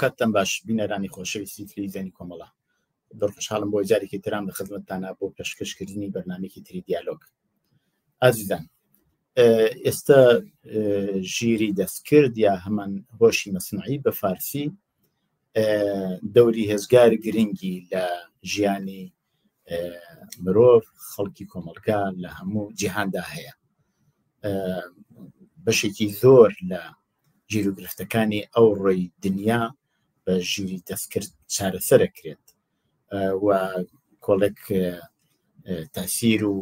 کاتتان باش بینەرانی خۆشەویستی تلڤیزیۆنی کۆمەڵە دڵخۆشحاڵم بۆ جارێکی ترام لە خزمەتتانە بۆ پێشکەشکردنی بەرنامێکی تری دیالۆگ. ئازیزان، ئێستا ژیری دەستکرد یا هەمان هۆشی مەسنوعی بە فارسی دەوری هێزگار گرنگی لە ژیانی مرۆڤ خەڵکی کۆمەڵگا لە هەموو جیهاندا هەیە. بەشێکی زۆر لە گیر و گرفتەکانی ئەو ڕۆی دنیا بە ژیری دەستکرد چارەسەرەکرێت و کۆڵێک تاسیر و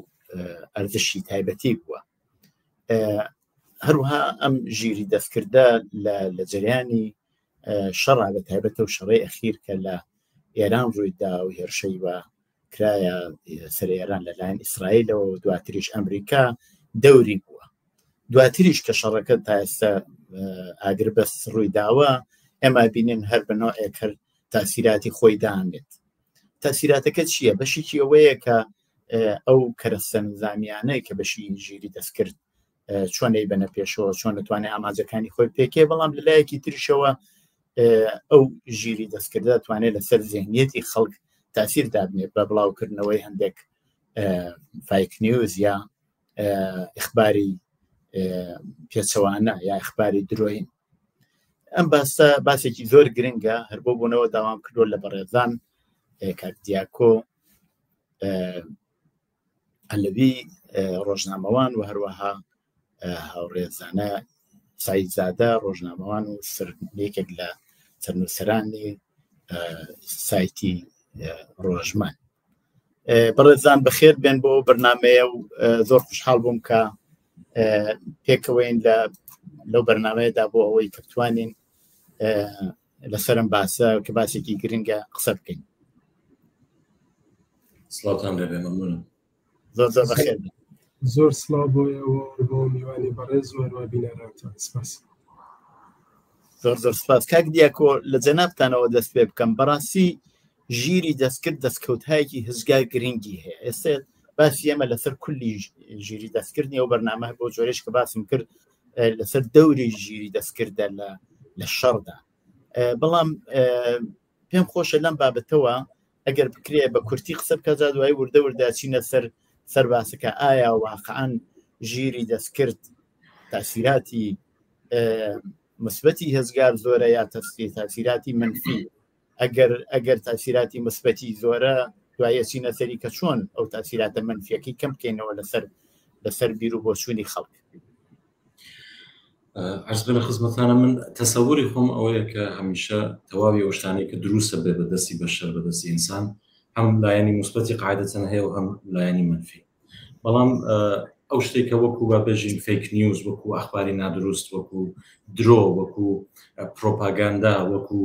ئەرزشی تایبەتی بووە. هەروها ئەم ژیری دەستکردە لە جەریانی شەڕا بە تایبەتە و شەڕی ئەخیر کە لە ئێران ڕوویدا و هێرشەی وە کرایە سەر ئێران لەلایەن ئیسرائیلەوە و دواتریش ئەمریکا دەوری بووە. دواتریش کە شەڕەکە تا ئێستا ئاگربەست ڕووی داوە ئێمە بینین هەر بەنۆعێک هەر تاسیراتی خۆی دامێت. تاسیراتەکە چییە؟ بەشێکی ئەوەیە کە ئەو کەرەستە نظامیانەی کە بەشی ژیری دەستکرد چۆنەی بەنە پێشەوە چۆن دەتوانێت ئاماجەکانی خۆی پێکێ، بەڵام لەلایەکی تریشەوە ئەو ژیری دەستکردە توانێت لەسەر ذهنیەتی خەڵک تاسیر دابنێت بە بڵاوکردنەوەی هەندێک فایک نیوز یا ئیخباری پێچەوانە یا ئیخباری درۆین. ئەم باسێکی زۆر گرنگە، هەر بۆ بوونەوە داوام کردو لە بەڕێزان کاک دیاکۆ ئەلەوی ڕۆژنامەوان و هەروەها هاوڕێزانە سایزادە ڕۆژنامەوان و یەکێک لە سەرنووسەرانی سایتی ڕۆژمان. بەڕێزان بەخێر بێن بۆ بەرنامەیە و زۆر خوشحاڵ بووم کە پێکەوەین لەو بەرنامەیەدا بۆ ئەوەی کە بتوانین لەسەرم باسە کە باسێکی گرنگە قسە بکەین. سڵاتان لەبێ، مەمنونم. زۆر زۆر بەخێر بێن. زۆر سڵاو بۆیەوە بۆ میوانی بەڕێز وەروە بینەرانتان. سپاس. زۆر زۆر سپاس. کاک دیاکۆ لە جەنابتانەوە دەست پێ بکەم. بەڕاستی ژیری دەستکرد دەستکەوتایەکی هزگار گرنگی هەیە. ئێستا باسی ئێمە لەسەر کولی ژیری دەستکردنی ئەو بەرنامە بۆ جۆرێش کە باسم کرد لەسەر دەوری ژیری دەستکردە لە شەڕدا. بەڵام پێم خۆشە لەم بابەتەوە ئەگەر بکرێ بە کورتی قسە بکە جا دوای وردە ورداچینە سەر باسەکە ئایا واقعاً ژیری دەستکرد تاسیراتی مثبەتی هێزگار زۆرە یا تاسیراتی منفی؟ ئەگەر تاسیراتی مثبەتی زۆرە دوایە چینە سەری کە چۆن ئەو تاسیراتە منفیەکەی کەم بکەینەوە لەسەر بیر و بۆچوونی خەڵک. عرض بە خزمەتانە من تەسەووری خۆم ئەوەیە کە هەمیشە تەواوی ئەو شتانەی کە دروستە بێ بەدەستی بەشەر بەدەستی ئینسان هەم لایەنی مثبەتی قاعدەتەن هەیە و هەم لایەنی منفی. بەڵام ئەو شتێکە وەکو با بێژین فیک نیوز، وەکو ئەخباری نادروست، وەکو درۆ، وەکو پرۆپاگاندا، وەکو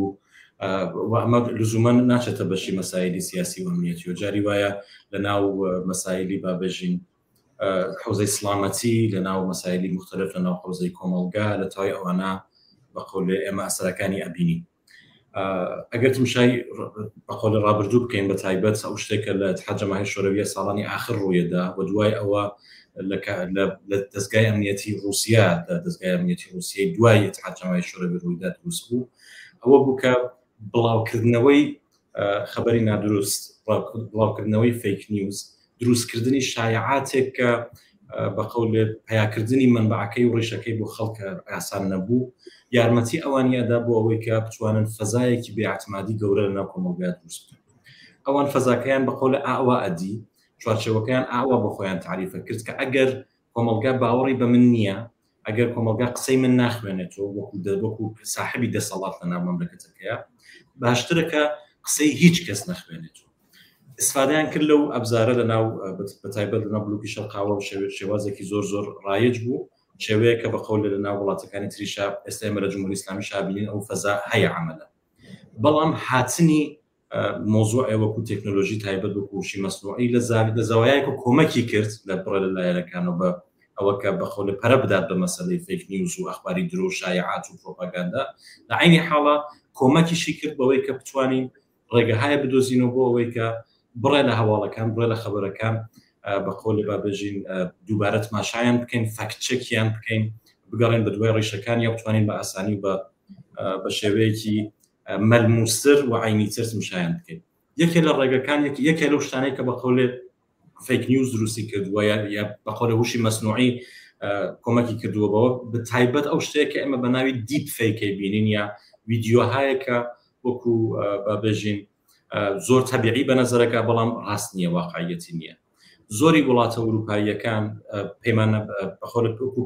ئەمە لزومە ناچێتە بەشی مەسایلی سیاسی و ئەمنیەتی و جاری وایە لە ناو مەسایلی با بێژین حوزەی سڵامەتی، لە ناو مەسایلی مختلف، لە ناو حوزەی کۆمەڵگا، لە تای ئەوانە بەقول ئێمە ئەسەرەکانی ئەبینی. ئەگەر تمشای بەقول ڕابردوو بکەین بە تایبەت ئەو شتێکە لە اتحاد جەماهیر شۆرەویە ساڵانی ئاخر ڕوویەدا و دوای ئەوە لە دەستگای ئەمنیەتی رووسیا دەستگای ئەمنیەتی رووسیای دوای اتحاد جەماهیر شۆرەوی ڕوویدا دروست بوو. ئەوە بوو کە بڵاوکردنەوەی خەبەری نادروست، بڵاوکردنەوەی فیک نیوز، دروستکردنی شایعاتێک کە بەقول پیاکردنی منبعەکەی و ڕیشەکەی بۆ خەڵکە ئاسان نەبوو، یارمەتی ئەوانیەدا بۆ ئەوەی کە بتوانن فەزایەکی بێعتمادی گەورە لە ناو کۆمەڵگا دروست بکەن. ئەوان فەزاکەیان بەقول ئاوا ئەدی، چوارچێوەکەیان ئاوا بۆ خۆیان تعریفە کرد کە ئەگەر کۆمەڵگا باوەڕی بە من نییە، ئەگەر کۆمەڵگا قسەی من ناخوێنێتەوە وەکو ساحبی دەسەڵات لە ناو مەملەکەتەکەیە، باشترەکە قسەی هیچ کەس نەخوێنێتەوە. استفادەیان کرد لەو ئەبزارە لە ناو بەتایبەت لە ناو بلوکی شەرقاوە و شێوازێکی زۆر زۆر ڕایج بوو، شێوەیە کە بەقول لە ناو وڵاتەکانی تریشا ئێستا ئێمە لە جمهوری ئیسلامی شابینین ئەو فەزا هەیە عەمەلە. بەڵام هاتنی مۆزوعی وەکو تەکنۆلۆژی تایبەت بە هۆشی مەسنوعی لە زەوایەک و کۆمەکی کرد لە بڕە لەلایەنەکانەوە بە ئەوە کە بەقول پەرە بدات بە مەسەلەی فیک نیوز و ئەخباری درۆ، شایعات و پرۆپاگاندا. لە عینی حاڵە کۆمەکیشی کرد بەوەی کە بتوانین ڕێگەهای بدۆزینەوە بۆ ئەوەی کە بڕێ لە هەواڵەکان، بڕێ لە خەبەرەکان بەقول بابێژین دووبارە تماشایان بکەین، فەکتچێکیان بکەین، بگەڕێن بە دوای ڕیشەکان یا بتوانین بە ئاسانی بە شێوەیەکی مەلموستر و عینیتر مشایان بکەیت. یەکێ لە ڕێگەکان یەکێ لەو شتانەی کە بە قەولێ فیک نیوز دروستی کردووە یا بە قەولە هوشی مەسنوعی کۆمەکی کردووەبەوە بە تایبەت ئەو شتەیە کە ئێمە بە ناوی دیپ فیکەی بینین یا ڤیدیۆهایەکە وەکو بابێژین زۆر تەبیعی بە نەزەرەکە بەڵام ڕاست نییە واقعیەتی نییە. زۆری وڵاتە ئەوروپاییەکان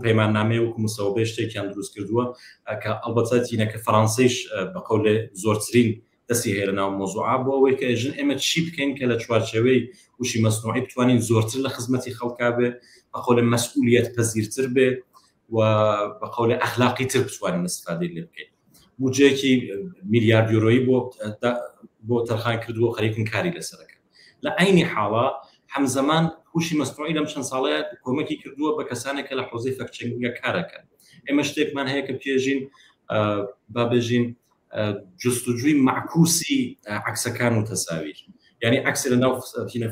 پەیماننامەیە وەکو مستەوەبێ شتێکیان دروست کردووە کە ئەلبەتە تینەکە فەڕەنسیش بە قەولێ زۆرترین دەستی هەیە لەناو مۆزوعا بۆ ئەوەی کە ژن ئێمە چی بکەین کە لە چوارچێوەی وشی مەسنوعی بتوانین زۆرتر لە خزمەتی خەڵکا بێ، بە قەولێ مەسئولیەت پەزیرتر بێ و بە قەولێ ئەخلاقی تر بتوانین استفادەی لێ بکەین. بودجەیەکی میلیارد یۆرۆیی بۆ تەرخان کردووە خەریکن کاری لەسەرەکە. لە عینی حاڵە هەمزەمان هوشی مەسنوعی لەم چەند ساڵەیە کۆمەکی کردووە بە کەسانێکە لە حوزەی فەکچەنگە کارەکەن. ئێمە شتێکمان هەیە کە پێژین بابێژین جستوجوی معکوسی عکسەکان و تەساویر، یعنی عکس لە ناو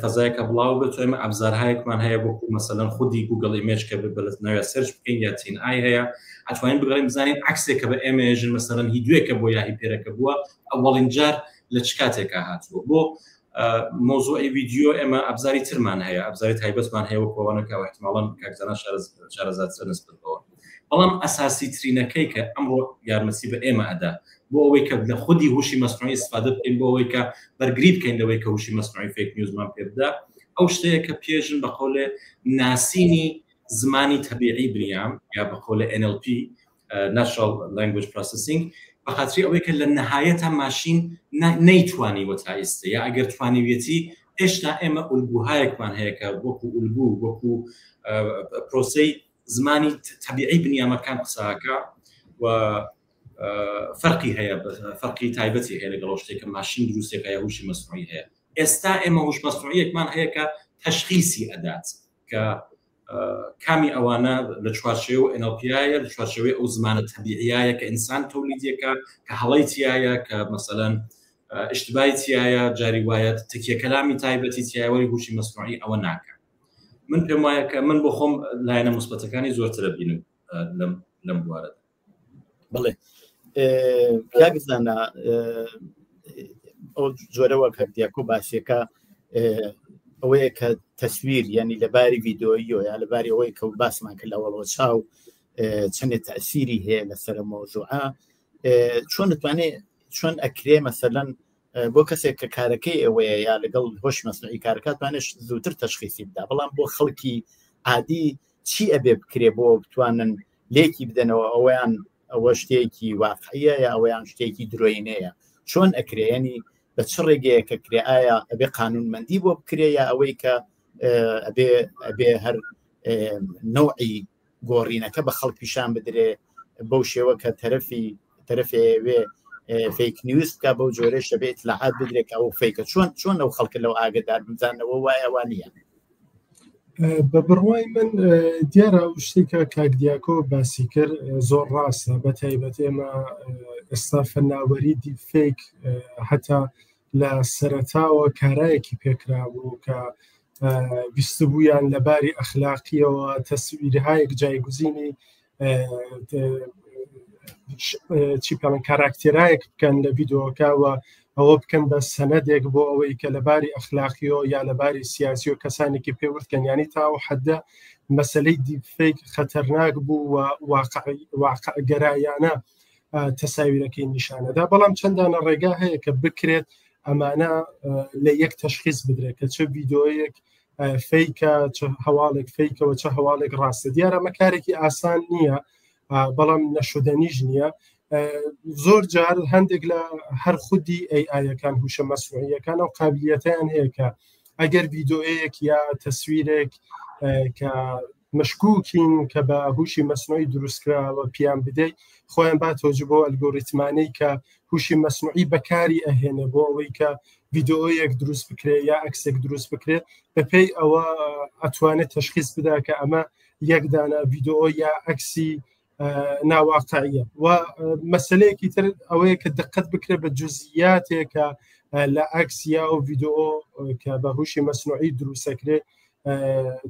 فەزایەکە بڵاو بێت و ئێمە ئەبزارهایەکمان هەیە بۆکو مەسەلەن خودی گوگل ئیمێج کە بە ناوی سەرچ بکەین یا تین ئای هەیە ئەتوانین بگەڕین بزانین عکسێکە بە ئێمە ژن مەسەلەن هیدوێکە بۆ یا هیپێرەکە بووە ئەوەڵین جار لە چ کاتێکا هاتووە. بۆ مۆزوعی ڤیدیۆ ئێمە ئەبزاری ترمان هەیە، ئەبزاری تایبەتمان هەیە وەکوەوانەکە احتماڵاً کاکزانە شارەزادتر نسبەتەوە. بەڵام ئەساسی ترینەکەی کە ئەمڕۆ یارمەتی بە ئێمە ئەدا بۆ ئەوەی کە لە خودی هوشی مەسنوعی استفادە بکەین بۆ ئەوەی کە بەرگری بکەین لەوەی کە هوشی مەسنوعی فیک نیوزمان پێ بدا، ئەو شتەیە کە پێژن بە قەولێ ناسینی زمانی تەبیعی بریام یا بە قەولێ NLP Natural Language Processing، بە خاطری ئەوەی کە لە نەهایەتە ماشین نەیتوانی وەتایستە یا ئەگەر توانیوێتی هێشتا ئێمە ئولگوهایەکمان هەیە کە وەکو ئولگو وەکو پرۆسەی زمانی تەبیعی بنیامەکان قساکە و فەرقی هەیە، فەرقی تایبەتی هەیە لەگەڵ شتێکە ماشین دروستێکە یا هوشی مەسنوعی هەیە. ئێستا ئێمە هوش مەسنوعیەکمان هەیە کە تەشخیصی ئەدات کە کامی ئەوانە لە چوارچێوە و NLP-یە لە چوارچێوەی ئەو زمانە تەبیعیایە کە ئینسان تەولیدیەکە کە هەڵەیتیایە کە مەسەلەن ئیشتبایتیایە جاری وایە تکیە کەلامی تایبەتی تایوەری هوشی مەسنوعی ئەوە ناکە. من پێم وایە کە من بۆ خۆم لایەنە مثبەتەکانی زۆرترە بینم لەم بوارەدا. بڵێ کاکزانە ئەو جۆرەوە کە دیاکۆ باسیەکە ئەوەیە کە تەسویر یعنی لەباری ڤیدۆییۆ یا لەباری ئەوەی کە باسمان کرد لەوەڵەوە چاو چەندێک تەئسیری هەیە لەسەر مۆزوعە چۆن دەتوانێت چۆن ئەکرێ مەسەلەن بۆ کەسێک کە کارەکەی ئەوەیە یا لەگەڵ هۆش مەسنوعی کارەکە توانێت زووتر تەشخیصی بدا، بەڵام بۆ خەڵکی عادی چی ئەبێ بکرێ بۆ بتوانن لێکی بدەنەوە ئەویان ئەوە شتێکی واقعیە یا ئەویان شتێکی درۆینەیە، چۆن ئەکرێ ینی بە چ ڕێگەیە کە کرێ ئایا ئەبێ قانونمەندی بۆ بکرێ یا ئەوەی کە ئەبێ هەر نەوعی گۆڕینەکە بە خەڵک پیشان بدرێ بەو شێوە کە تەرەفێ فیک نیوز بکە بەو جۆرەش دەبێت لەعات بدرێت ئەو فیکە چۆن ئەو خەڵکە لەو ئاگدار بزانەوە وایە وانە. بە بڕوای من دیارە شتێکە کاکدیاکۆ باسی کرد زۆر ڕاستە، بە تایبەت ئێمە ئێستا فەناوەری دیپفیک هەتا لە سەرەتاوە کارایەکی پێکرابوو کە بیستبوویان لەباری ئەخلاقیەوە تەسویرهایەک جایگوزینی چیپەڵن کاراکتێرایەک بکەن لە ڤیدۆکەوە ئەوە بکەن بە سەنەدێک بۆ ئەوەی کە لەباری ئەخلاقیەوە یا لەباری سیاسی و کەسانێکی پێوتکەن ینی تا و حدە مەسلەی دیپفیک خەتەرناک بوو و واقعگەرایانە تەساویرەکەی نیشانەدا، بەڵام چەندانە ڕێگا هەیە کە بکرێت ئەمانە لە یەک تەشخیص بدرێت کە چه ڤیدۆیەک فیکە چه هەواڵێک فیکەوە چه هەواڵێک ڕاستە. دیارە مەکارێکی ئاسان نییە بەڵام نەشودەنیش نییە. زۆر جار هەندێک لە هەر خودی ئایەکان هوشە مەسنوعیەکان ئەو قابلیەتیان هەیە کە ئەگەر ڤیدۆیەک یا تەسویرێک کە مشکوکین کە بە هوشی مەسنوعی دروستکراوە پیان بدەیت خۆیان با تۆجه بۆ ئەلگۆریتمانەی کە هوشی مەسنوعی بەکاری ئەهێنێ بۆ ئەوەی کە ڤیدۆیەک دروست بکرێت یا ئەکسێک دروست بکرێت بەپێی ئەوە ئەتوانێت تەشخیص بدا کە ئەمە یەکدانە ڤیدۆ یا ئەکسی ناواقعیە. و مەسلەیەکی تر ئەوەیە کە دقت بکرێت بە جزئیاتێکە لە ئەکسیا و ڤیدۆ کە بە هوشی مەسنوعی دروستەکرێت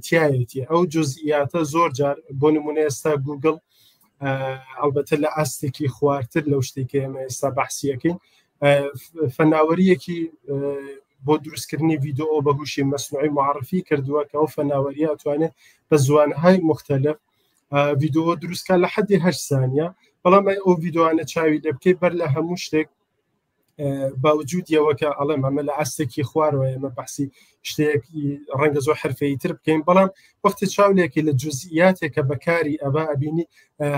تایەتی ئەو جزئیاتە زۆر جار بۆ نمونە ئێستا گوگل ئەلبەتە لە ئاستێکی خواردتر لەو شتێکی ئێمە ئێستا بەحسیەکەین فەناوەریەکی بۆ دروستکردنی ڤیدۆ بە هوشی مەسنوعی معرفی کردووە کە ئەو فەناوەریە ئەتوانێت بە زوانهای مختلف ڤیدۆ دروستکە لە حدی 8 ثانیە. بەڵام ئەو ڤیدۆوانە چاوی لێ بکەی بەر لە هەموو شتێک باوجودیەوە کە ئەڵێم ئەمە لە ئاستێکی خوارەوە ئێمە بەحسی شتێکی ڕەنگە زۆر حرفەییتر بکەین، بەڵام وەختی چاولێکی لە جزئیاتێکە بەکاری ئەبا ئەبینی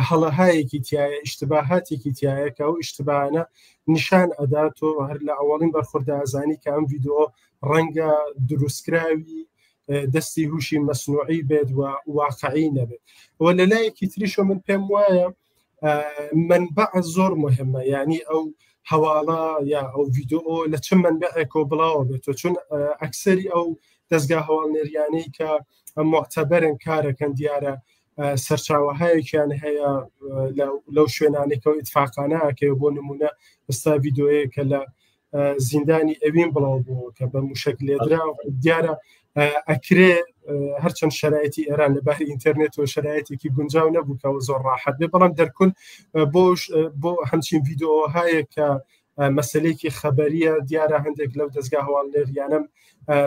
هەڵەهایەکی تایە، ئیشتباهاتێکی تایە کە ئەو ئیشتباهانە نیشان ئەدات و هەر لە ئەوڵین بەرخوردا ئازانی کە ئەم ڤیدۆ ڕەنگە دروستکراوی دەستی هوشی مەسنوعی بێت و واقعی نەبێت. وە لە لایەکی تریشۆ من پێم وایە منبع زۆر مهمە، یعنی ئەو هەواڵە یا ئەو ڤیدۆ لە چ منبعێکۆ بڵاوە بێتەوە، چون ئەکسەری ئەو دەستگا هەواڵنێریانەی کە مۆعتەبەرن کارەکەن دیارە سەرچاوەهایەکیان هەیە لەو شوێنانێکەوە ئیتفاقانەکە بۆ نمونە ئێستا ڤیدۆیە کە لە زیندانی ئەوین بڵاو بوو کە بە موشک لێدرا دیارە ئەکرێ هەرچەند شرایەتی ئێران لەباری ئینتەرنێت و شرایەتێکی گونجاو نەبوو کە زۆر ڕاحەت بێ، بەڵام دەرکول بۆ هەمچین ڤیدۆهەیە کە مەسلەیەکی خەبەریە دیارە هەندێک لەو دەستگا هەواڵنێریانم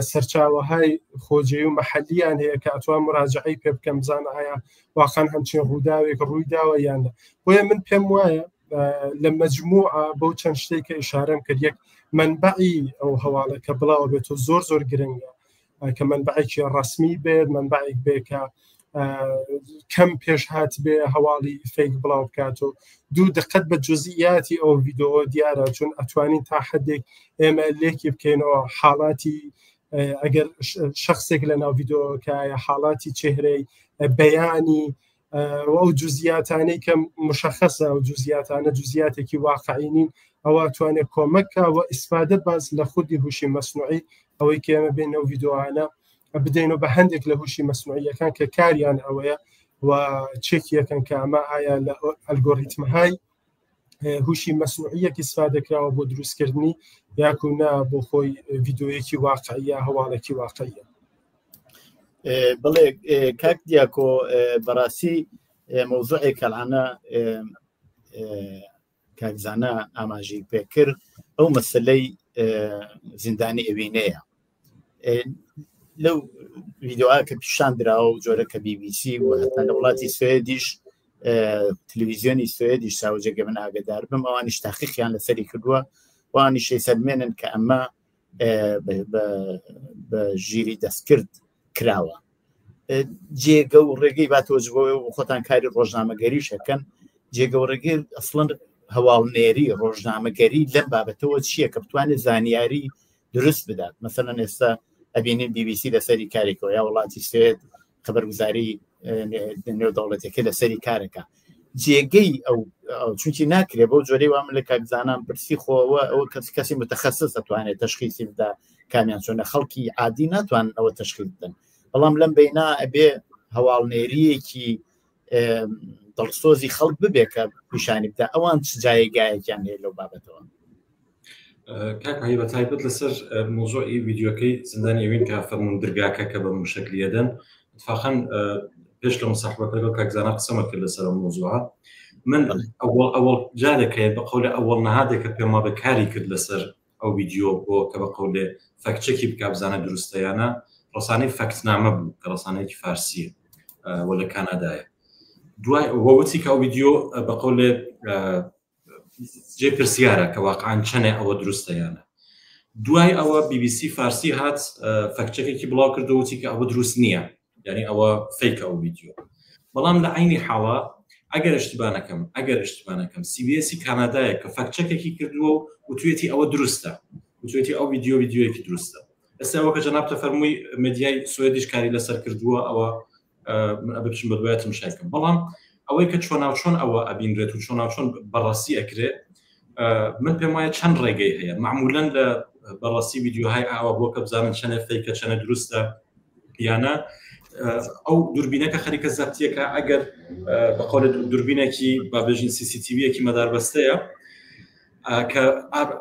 سەرچاوەهای خۆجێی و مەحەلیان هەیە کە ئەتوان مراجعەی پێ بکەم بزانە ئایا واقعاً هەمچین ڕووداوێک ڕوویداوە یان نە. بۆیە من پێم وایە لە مەجموعە بەو چەند شتێک کە ئیشارەم کرد، یەک منبعی ئەو هەواڵە کە بڵاوە بێت و زۆر زۆر گرنگە کە منبعێکی ڕسمی بێت، منبعێک بێ کە کەم پێش هات بێ هەواڵی فێک بڵاو بکات و دوو دقت بە جزئیاتی ئەو ڤیدۆ دیارە، چون ئەتوانین تا حدێک ئێمە لێکی بکەینەوە حاڵاتی ئەگەر شخصێک لە ناو ڤیدۆکایە حاڵاتی چهرەی بەیانی ئەو جزئیاتانەی کە مشخصە و جزئیاتانە جزئیاتێکی واقعی نین، ئەوە توانێت کۆمەکە و ئیسفادە باز لە خودی هوشی مەسنوعی ئەوەی کە ئێمە بێنە و ڤیدۆوانە بدەین و بە هەندێک لە هوشی مەسنوعیەکان کە کاریان ئەوەیە و چێکیەکەن کە ئەمە ئایا لە ئەلگۆریتمهای هوشی مەسنوعیەکی ئیسفادەکراوە بۆ دروستکردنی یاکونا بۆ خۆی ڤیدۆیەکی واقعیە هەواڵێکی واقعیە. بڵێ کاک دیاکۆ بەڕاستی مەوزوعێک کەڵانە کاکزانە ئاماژەی پێکرد ئەو مەسلەی زیندانی ئەوینەیە لەو ڤیدۆە کە پیشان دراوە و جۆرە کە BBC و هەتا لە وڵاتی سوێدیش تەلەڤیزیۆنی سوێدیش ساوجێگە من ئاگدار بم ئەوانیش تاقیقیان لەسەری کردووە وانیشەی سەرمێنن کە ئەمە بە ژیری دەستکرد کراوە. جێگە و ڕێگەی باتۆجبەوە و خۆتان کاری ڕۆژنامەگەری شەکەن، جێگە و ڕێگەی ئەسڵەن هەواڵنێری ڕۆژنامەگەری لەم بابەتەوە چییە کە بتوانێت زانیاری دروست بدات. مەسەڵەن ئێستا ئەبینین BBC لەسەری کارێکەوە یا وڵاتی سوێد خەبەرگوزاری نێودەوڵەتەکە لەسەری کارەکە، جێگەی ئەو چونکی ناکرێت بەو جۆرەی وام لە کاکزانان پرسی خۆەوە ئەوە کەسی متخصص دەتوانێت تەشخیصی بدا کامیان چۆنە، خەڵکی عادی ناتوان ئەوە تەشخیص بدەن، بەڵام لەم بەینا ئەبێ هەواڵنێریەکی دڵسۆزی خەڵک ببێ کە پیشانی بدا. ئەوان چ جایگایەکیان هەیە لەو بابەتەوە؟ کاکایی بە تایبەت لەسەر مۆزۆعی ڤیدیۆکەی زیندانی ئەوین کە فەرمون دەرگاکە کە بە شەکلیەدەن اتفاقاً پێش لە مصاحبەکە لەگەڵ کاکزانە قسەمە کرد لەسەر مۆزوعە. من ئەوڵ جارێکە بە قەولە ئەوڵ نەهادێکە پێما بەکاری کرد لەسەر ئەو ڤیدیۆ بۆ کە بە قەولێ فەکچێکی بکە بزانە دروستەیانە، ڕسانەی فەکتنامە بوو کە ڕسانەیەکی فارسیە وە لە کانادایە. دوای وەوتی کە ئەو ڤیدیۆ بە قەولێ جێ پرسیارە کە واقعاً چەنێ ئەوە دروستەیانە. دوای ئەوە BBC فارسی هات فەکچێکی بڵاو کردووتی کە ئەوە دروست نییە، یعنی ئەوە فیکە ئەو ڤیدیۆ. بەڵام لە عینی حاڵە ئەگەر ئشتبانەکەم CBS کانادایە کە فەکچێکی کردووە و توێتی ئەوە دروستە، وتوێتی ئەو ڤیدیۆیەکی دروستە. ئێستا ئەوە کە جەنابتە فەرمووی مدیای سوێدیش کاری لەسەر کردووە، ئەوە بچم بە دوایەتم شایکەم. بەڵام ئەوەی کە چۆن ئەوە ئەبینرێت و چۆن بەڕاستی ئەکرێت، من پێم وایە چەند ڕێگەی هەیە. معمولاً لە بەڕاستی ڤیدیۆهای ئاوا بۆ کە بزانن چەنە فیکە چەنە دروستە یانە ئەو دووربینەکە خەریکە زەبتیەکە ئەگەر بە قەولە دووربینێکی با بژین CCTVەکی مەداربەستەیە کە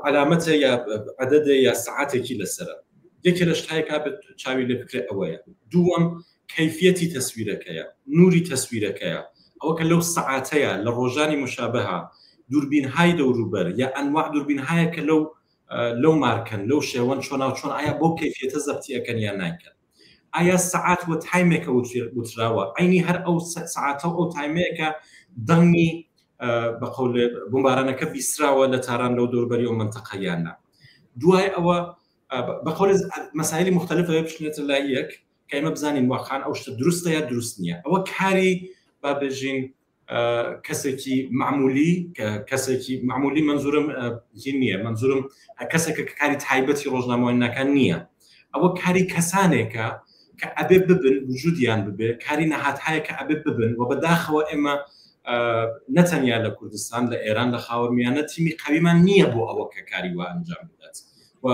علامەتە یا عەدەدە یا سەعاتێکی لەسەرە، یەکێ لە شتایەکە چاوی لێ بکرێت ئەوەیە. دووەم کەیفیەتی تەسویرەکەیە، نووری تەسویرەکەیە، ئەوە کە لەو سەعاتەیە لە ڕۆژانی مشابهە دووربینهای دەوروبەر یا ئەنواع دووربینهایە کە لەو مارکن لەو شێوەن چۆن ئایا بۆ کەیفیەتە زەبتی ئەەکەن یان ناکەن ئایا سەعات و تایمێکە وتراوە عینی هەر ئەو سەعاتە ئەو تایمەیەکە دەنگی بەقەول بمبارانەکە بیستراوە لە تاران لەو دەوروبەری ئەو منتەقەیانە دوای ئەوە بەقەول مەسائلی مختلفە بشنێتە لای یەک کە ئێمە بزانین واقعاً ئەو شتە دروستە یا دروست نییە ئەوە کاری با بێژین کەسێکی معمولی منزورم نییە منزورم کەسێکە کاری تایبەتی ڕۆژنامەوەیەکان نییە ئەوە کاری کەسانێکە کە ئەبێ ببن وجودیان ببێ کاری نەهاتهایە کە ئەبێ ببن و بەداخەوە ئێمە نەتەنیا لە کوردستان لە ئێران لە خاوەرمیانە تیمی قەویمان نییە بۆ ئەوە کە کاری وا ئەنجام بدات و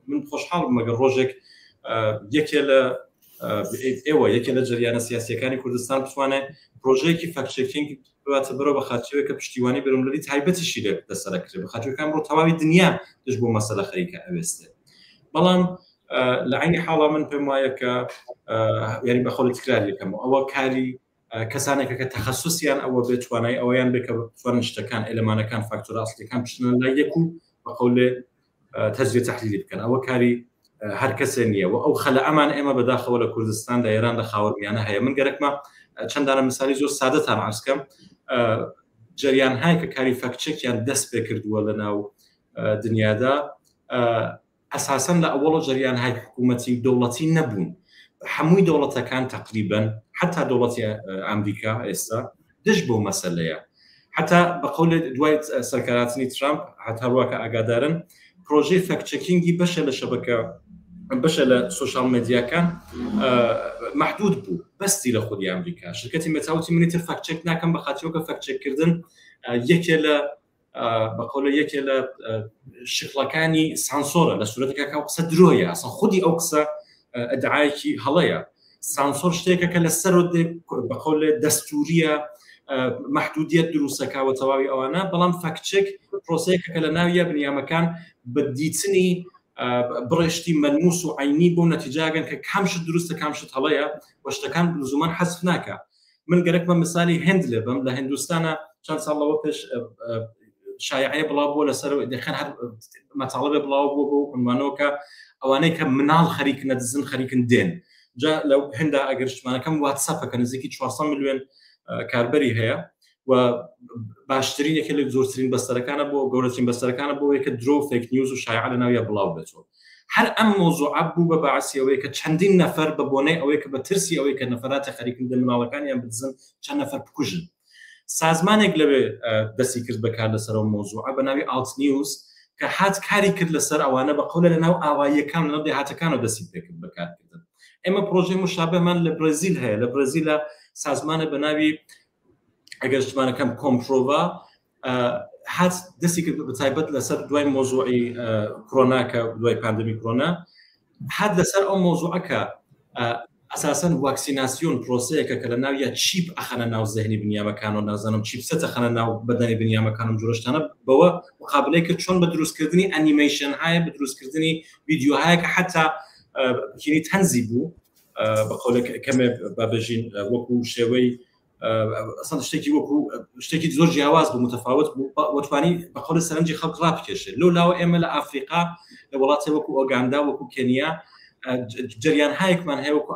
من خۆشحاڵم مەگەر ڕۆژێک یەکێ لە جریانە سیاسیەکانی کوردستان بتوانێت پرۆژەیەکی فەکچێکینگ بواتە بەرەوە بە خاچەوەی کە پشتیوانی بەرەملەری تایبەتیشی لەسەرکرێت بە خاچەکان ڕۆ تەواوی دنیا دژ بۆ مەسەلە خەریکە ئەوێستێ بەڵام لە عینی حاڵا من پێم وایە کە یاری بەخۆڵی تکراریەکەمەوە ئەوە کاری کەسانێکە کە تەخەسوسیان ئەوە بێت توانای ئەوەیان بێ کە بتوانن شتەکان ئێلەمانەکان فاکتۆرە ئەسڵیەکان بچنە لای یەک و بەقەولێ تەجزیە تەحلیلی بکەن ئەوە کاری هەر کەسێ نییە و ئەو خەلە ئەمان ئێمە بەداخەوە لە کوردستان لە ئێران لە خاوەرمیانە هەیە من گەرەکمە چەندانە مثالی زۆر سادەتان عەرزکەم جریانهای کە کاری فەکچێکیان دەست پێ کردووە لە ناو دنیادا ئەساسەن لە ئەوڵە جریانهای حکوومەتی دەوڵەتی نەبوون هەمووی دەوڵەتەکان تقریبا حتا دەوڵەتی ئەمریکا ئێستا دژ بۆ مەسەلەیە حتا بەقەول دوای سەرکەراتنی ترامپ هەتاڕواکە ئاگادارن پرۆژەی فەکچێکینگی بەشە لە شەبەکە بەشە لە سوشال مێدیاکان محدود بوو بەستی لە خودی ئەمریکا شرکەتی مێتاوتی منیتر فەکچێک ناکەم بە خاطرەوە کە فەکچێککردن یەکێ لە شکڵەکانی سانسۆرە لە سوورەتێکە کە قسە درۆیە ئەسڵ خودی ئەو قسە ئەدعایەکی هەڵەیە سانسۆر شتێکە کە لە سەر بەقەول دەستوریە محدودیت دروستەکەوە تەواوی ئەوانە بەڵام فەکچێک پرۆسەیەکە کە لە ناویە بنیامەکان بە دیتنی بڕێشتی مەلموس و عینی بۆ نەتیجاگەن کە کامشت دروستە کامشت هەڵەیە و شتەکان لزومان حەذف ناکە من گەرەکمە مثالی هند لێ بم لە هندوستانە چەند ساڵەوە پێش شایعەیە بڵاو بووە لەسەر دەخەن هەر مەتاڵبێ بڵاو بووە بۆ عنوانەوە کە ئەوانەی کە مناڵ خەریکن دزن خەریکن دێن جا لەو هێندا ئەگەر شتمانەکەم واتساپەکە نزیکی 400 میلیۆن کاربەری هەیە و باشترین یەکێ لە زۆرترین بەستەرەکانە بۆ گەورەترین بەستەرەکانە بۆ یەکە درۆ فێک نیوز و شایعە لە ناویە بڵاو بێتەوە هەر ئەم مۆزوعە بوو بە باعسی ئەوەیە کە چەندین نەفەر بە بۆنەی ئەوەیە کە بە ترسی ئەوەی کە نەفەراتی خەریکردە مناڵەکانیان بدزن چەند نەفەر بکوژن سازمانێک لەوێ دەستی کرد بەکار لەسەرەوە مۆزوعە بە ناوی ئالت نیوز کە هات کاری کرد لەسەر ئەوانە بە قەولە لە ناو ئاواییەکان لەناو دێهاتەکانەوە دەستی پێکرد بەکارکردن ئێمە پرۆژەی مشابهمان لە برازیل هەیە لە برازیلە سازمانە بە ناوی ئەگەر شتمانەکەم کۆمپرۆڤا هات دەستی کرد بەتایبەت لەسەر دوای مۆزوعی کۆرۆناکە دوای پاندەمی کۆرۆنا هات لەسەر ئەو مۆزوعەکە ئەساسەن واکسیناسیۆن پرۆسەیەکە کە لە ناویە چیپ ئەخەنە ناو زەهنی بنیامەکان و نازانم چیپسەت ئەخەنە ناو بەدەنی بنیامەکانم جۆرەشتانە بەوە مقابلەی کرد چۆن بە دروستکردنی ئەنیمەیشن هەیە بە دروستکردنی ڤیدیۆهەیە کە حتا کینی تەنزی بوو بە قەولێک کەمێ بابژین وەکو شێوەی ئەسڵ شتێکی وەکو شتێکی زۆر جیاواز بوو متفاوت بوو وەتوانی بە قەولی سەرنجی خەڵک ڕابکێشێت لەو لاوە ئێمە لە ئافریقا لە وڵاتی وەکو ئۆگاندا وەکو کێنیا جریانهایەکمان هەیە وەکو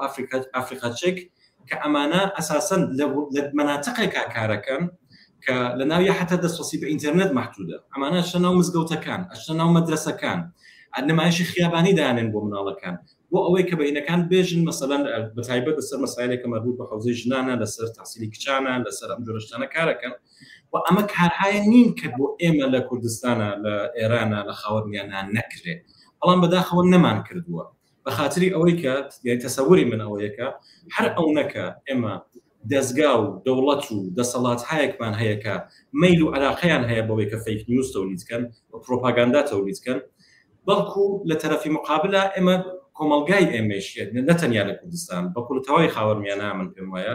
ئافریقاچێک کە ئەمانە ئەساسەن لە مەناتقێکا کارەکەن کە لە ناویە حتا دەسترسی بە ئینتەرنێت محدودە ئەمانە ئەچنە ناو مزگەوتەکان ئەچنە ناو مەدرسەکان نمایشی خیابانی دانێن بۆ مناڵەکان بۆ ئەوەی کە بەینەکان بێژن مەسەلەن بەتایبەت لەسەر مەسایلێکە مەربوط بە حوزەی ژنانە لەسەر تەحسیلی کچانە لەسەر ئەم جۆرەشتانە کارەکەن و ئەمە کارهایە نین کە بۆ ئێمە لە کوردستانە لە ئێرانە لە خاوەرمیانە نەکرێت بەڵام بەداخەوە نەمان کردووە بە خاطری ئەوەی کە یعنی تەسەووری من ئەوەیەکە هەر ئەو نەکە ئێمە دەستگا و دەوڵەت و دەسەڵات هایەکمان هەیە کە مەیل و عەلاقەیان هەیە بەوەی کە فەیک نیوز تەولیدکەن و پرۆپاگاندا تەولیدکەن بەڵکو لە تەرەفی مقابلە ئێمە کۆمەلگای ئێمەشێت نەتەنیا لە کوردستان بەقول تەواوی خاوەرمیانە من پێم وایە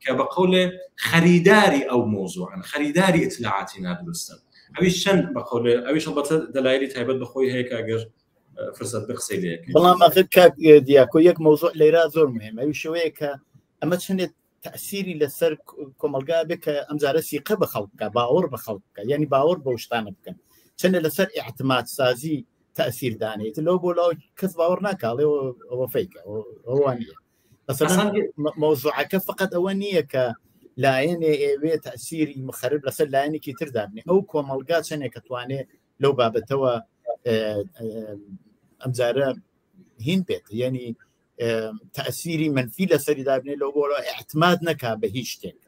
کە بە قەولێ خەریداری ئەو مۆزوعن خەریداری ئیطلاعاتی نادروستن ئەویش چەند بە قەولێ ئەویش ئەڵبەتە دەلایلی تایبەت بەخۆی هەیە کە ئەگەر فرصت بقسەی لێ بەڵام ئەخر کاک دیاکۆ یەک مۆزوع لێرە زۆر مهم ئەوی شێوەیە کە ئەمە چەندێک تأثیری لەسەر کۆمەلگا بێت کە ئەمجارە سیقە بە خەڵکە باوەڕ بە خەڵکە یعنی باوەڕ بە شتانە بکەن چەندە لەسەر ئیعتماد سازی تأثیر دانێت لەو بۆ لاو کەس باوەڕ ناکاڵێ ئەوە فەیکە ئەوە نییە مثلا مۆزوعەکە فقط ئەوە نییە کە لایەنێ ئێوێ تأثیری مخرب لەسەر لایەنێکی تردا بنێ ئەو کۆمەلگا چەندێک کە توانێت لەو بابەتەوە ئەمجارە هین بێت یعنی تأثیری منفی لەسەری دابنێ لەو بۆ اعتماد نەکا بە هیچ شتێک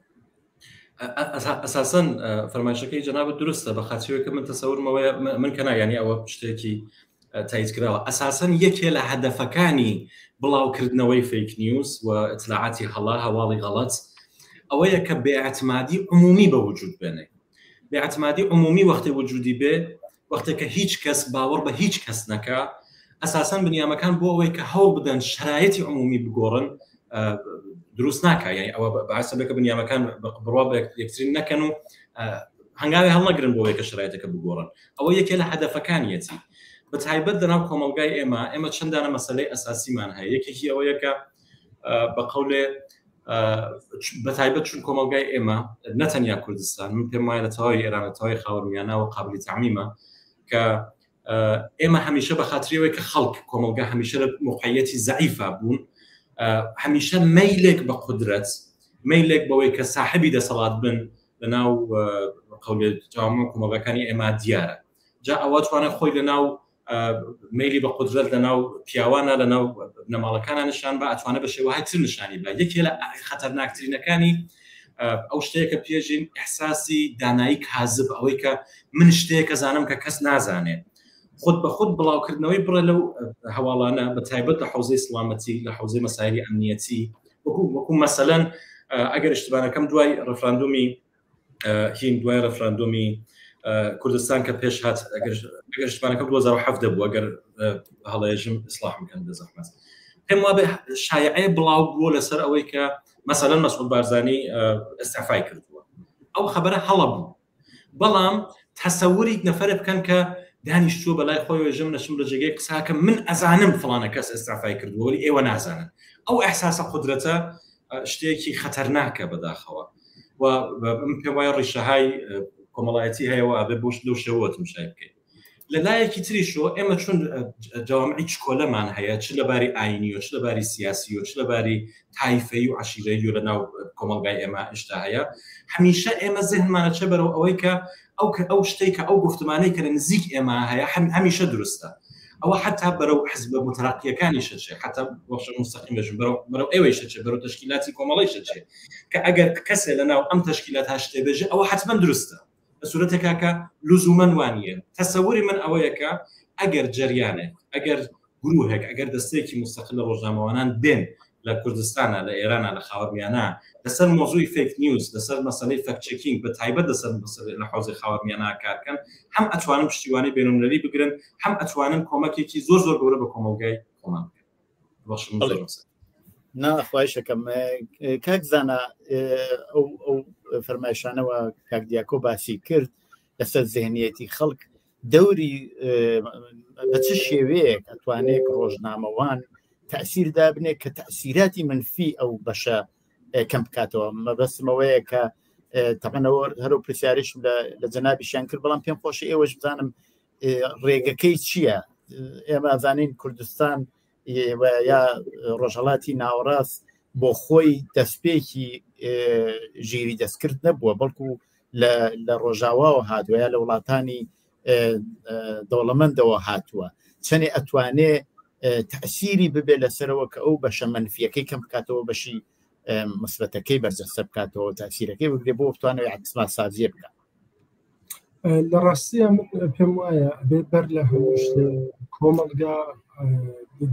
ئەساسەن فەرمایشەکەی جەنابەت دروستە بە خاطرەوەی من تەسەورمەوەیە من کە نایانی ئەوە شتێکی تایید کراوە ئەساسەن یەکێ لە هەدەفەکانی بڵاوکردنەوەی فیک نیوز و اطلاعاتی هەواڵی غەڵەت ئەوەیە کە بێئەتمادی عمومی بە وجود بێنێ بێئەتمادی عمومی وەختی وجودی بێ وەختێک کە هیچ کەس باوەڕ بە هیچ کەس نەکا ئەساسەن بنیامەکان بۆ ئەوەی کە هەوڵ بدەن شرایەتی عمومی بگۆڕن دروست ناکە یعنی ئەوە بەعسە بێکە بنیامەکان بڕوا بە یەکترین نەکەن و هەنگاوی هەڵنەگرن بۆ ئەوەی کە شرایەتەکە بگۆڕن ئەوە یەکێ لە هەدەفەکانیەتی بە تایبەت لەناو کۆمەلگای ئێمە چەندانە مەسەلەی ئەساسیمان هەیە یەکێکی ئەوەیە کە بە قەولێ بە تایبەت چون کۆمەلگای ئێمە نەتەنیا کوردستان من پێم وایە لە تەواوی ئێران لە تەواوی خاوەنمیانە و قابلی تەعمیمە کە ئێمە هەمیشە بە خاطرەوەی کە خەڵک کۆمەلگا هەمیشە لە موقعیەتی زەعیفە بوون هەمیشە مەیلێک بە قودرەت مەیلێک بەوەی کە ساحبی دەسەڵات بن لەناو قەولێ جوامع کۆمەلگاکانی ئێمە دیارە جا ئەوە توانێت خۆی لەناو مەیلی بە قودرەت لەناو پیاوانە لەناو نەماڵەکانە نیشان بە ئەتوانێت بە شێوەهای تر نیشانی بە یەکێ لە خەتەرناکترینەکانی ئەو شتەیەکە پێژین ئەحساسی دانایی کاذب ئەوەی کە من شتەیەکە زانم کە کەس نازانێت خود بە خود بڵاوکردنەوەی بڕە لەو هەواڵانە بە تایبەت لە حوزەی سڵامەتی لە حوزەی مەسایلی ئەمنیەتی وەکو مەسەلەن ئەگەر اشتبانەکەم دوای ڕفراندومی هین دوای ڕفراندومی کوردستان کە پێش هات ئەگەر اشتبانەکەم 2007 دەبوو ئەگەر هەڵەیەژم ئیسلاح بکەن بزەحمەت پێم وابێ شایعەیە بڵاو بووە لەسەر ئەوەی کە مەسەلەن مەسعود بارزانی ئەستعفای کردووە ئەو خەبەرە هەڵە بوو بەڵام تەسەووری نەفەرە بکەن کە دانیشتووە بەلای خۆی وێژم نەچم لە جێگەی قساکە من ئەزانم فڵانە کەس ئەستعفای کردووە وەلی ئێوە نازانن ئەو ئەحساسە قودرەتە شتێکی خەتەرناکە بەداخەوە و پێم وایە ڕیشەهای کۆمەڵایەتی هەیەەوە ئابێ بۆش لەو شێوەتم شای بکەین لە لایەکی تریشەوە ئێمە چون جەوامعی چکۆلەمان هەیە چ لەباری ئاینی و چ لەباری سیاسی و چ لەباری تایفەی و عەشیرەی و لەناو کۆمەلگای ئێمە هێشتا هەیە هەمیشە ئێمە زێنمانە چە بەرەو ئەوەی کە ئەو شتێک کە ئەو گفتمانەی کە لە نزیک ئێمە هەیە هەمیشە دروستە ئەوە حتا بەرەو حزبە متەرەقیەکانی شەچێ حتا بەخشە مستەقیم دەژن بەرەو ئێوەی شەچێ بەرەو تەشکیلاتی کۆمەڵی شەچێ کە ئەگەر کەسێ لەناو ئەم تەشکیلات هەشتێ بێژێ ئەوە حتمما دروستە بە سوورەتێکا کە لزومەن وانیە تەسەووری من ئەوەیە کە ئەگەر جەریانێک ئەگەر گروهێک ئەگەر دەستەیەکی مستەقل لە ڕۆژنامەوانان بێن لە کوردستانە لە ئێرانە لە خاوەنمیانە لەسەر مۆزوعی فیک نیوز لەسەر مەسەلەی فەکت چێکینگ بە تایبەت لەسەر لە حوزەی خاوەنمیانە کارکەن هەم ئەتوانن پشتیوانی بینالمللی بگرن هەم ئەتوانن کۆمەکێکی زۆر گەورە بە کۆمەلگای خۆمان بکەن ناخوایشەکەم کاک زانە ئەو فەرمایشانەوە کاک دیاکۆ باسی کرد لەسەر ذهنیەتی خەڵک دەوری بە چ شێوەیەک ئەتوانێت ڕۆژنامەوان تأثیردا بنێت کە تأثیراتی منفی ئەو بەشە کەم بکاتەوە مەبەستمەوەیە کە تەقەنەوە هەرو پرسیارشم لە جەنابیشیان کرد بەڵام پێم خۆشە ئێوەش بزانم ڕێگەکەی چییە ئێمە ئازانین کوردستان یا ڕۆژهەڵاتی ناوەڕاست بۆ خۆی دەستپێکی ژیری دەستکرد نەبووە بەڵکو لە ڕۆژاواوە هاتووە یا لە وڵاتانی دەوڵەمەندەوە هاتووە چەنێ ئەتوانێ تأثیری ببێ لەسەرەوە کە ئەو بەشە منفیەکەی کەم بکاتەوە بەشی مثبەتەکەی بەرجەستە بکاتەوە تأثیرەکەی بگرێ بۆ بتوانێت عکسما سازیە بکات لە ڕاستیە من پێم وایە بێ بەر لە هەموو کۆمەلگا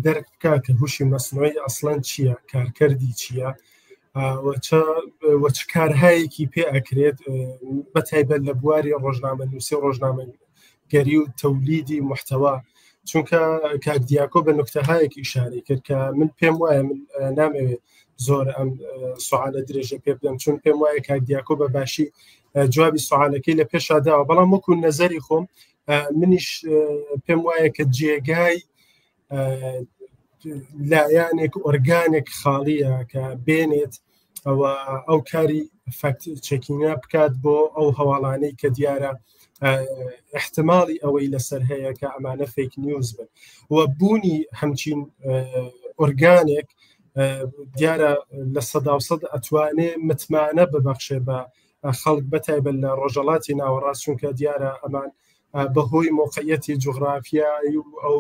دەرک بکات کە هوشی مەسنوعی ئەسڵەن چییە کارکەردی چییە وەچ کارهایەکی پێ ئەکرێت بەتایبەت لە بواری ڕۆژنامە نووسی ڕۆژنامە گەری و تەولیدی محتەوا چونکە کاک دیاکۆ بە نوکتەهایەکی ئیشارەی کرد کە من پێم وایە من نامەوێت زۆر ئەم سوالە درێژە پێ بدەم چون پێم وایە کاک دیاکۆ بە باشی جوابی سوالەکەی لە پێشاداوە بەڵام وەکو نەزەری خۆم منیش پێم وایە کە جێگای لایەنێک ئۆرگانێک خاڵیە کە بێنێت ئەو کاری فەکت چەکینە بکات بۆ ئەو هەواڵانەی کە دیارە احتمالی ئەوەی لەسەر هەیە کە ئەمانە فیک نیوز بن و بوونی هەمچین ئۆرگانێک دیارە لە 100% ئەتوانێ متمانە ببەخشێ بە خەڵک بەتایبەت لە ڕۆژەڵاتی ناوەڕاست چونکە دیارە ئەمان بەهۆی موقعیەتی جوغرافیایی و ئەو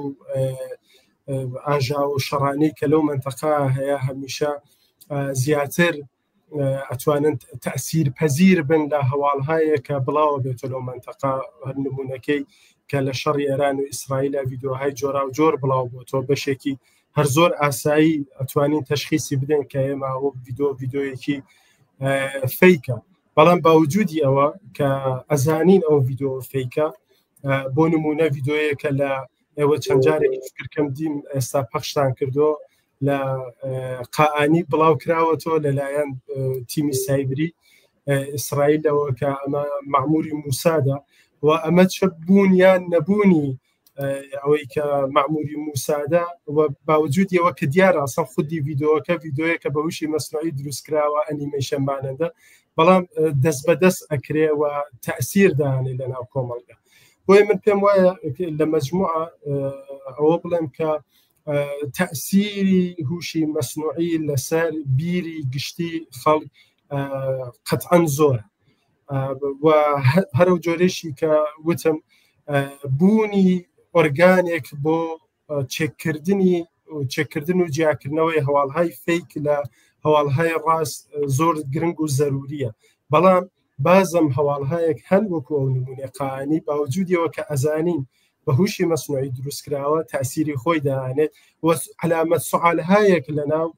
ئاژا و شەڕانەی کە لەو منتەقا هەیە هەمیشە زیاتر ئەتوانن تەسیر پەزیر بن لە هەواڵهایە کە بڵاوە بێتە لەو منتەقا هەر نمونونەکەی کە لە شەڕی ئێران و ئیسرائیل ڤیدۆهای جۆرا و جۆر بڵاو بۆتەوە بەشێکی هەر زۆر ئاسایی ئەتوانین تەشخیصی بدەین کە ئێمە ڤیدۆیەکی فیکە بەڵام باوجودی ئەوە کە ئەزانین ئەو ڤیدۆ فیکە بۆ نمونە ڤیدۆیەکە لە ئێوە چەند جارێکی فکرکەم دیم ئێستا پەخشتان کردو لە قائانی بڵاو کراوەتەوە لەلایەن تیمی سایبری ئیسرائیلەوە کە ئەمە مەعموری موسادا و ئەمە چ بوون یان نەبوونی ئەوەی کە مەعموری موسادا و باوجودیەوە کە دیارە ئەسڵ خودی ڤیدۆیەکە بە وشی مەسنوعی دروستکراوە ئەنیمەیشن مانەندە بەڵام دەست بەدەست ئەکرێ و تەئسیر دانێ لە ناو کۆمەڵگە بۆیە من پێم وایە لە مەجموعە ئەوە بڵێم کە تەئسیری هوشی مەسنوعی لەسەر بیری گشتی خەڵک قەتعاً زۆرە و هەرو جۆرەشی کە وتم بوونی ئۆرگانێک بۆ چێککردن و جیاکردنەوەی هەواڵهای فیک لە هەواڵهای ڕاست زۆر گرنگ و زەروریە بەڵام بازم هەواڵهایەک هەن وەکو ئەو نمونێ قائانی باوجودیەوە کە ئەزانین بە هوشی مەسنوعی دروستکراوە تەئسیری خۆی دەهانێت و علامەت سوالهایەک لە ناو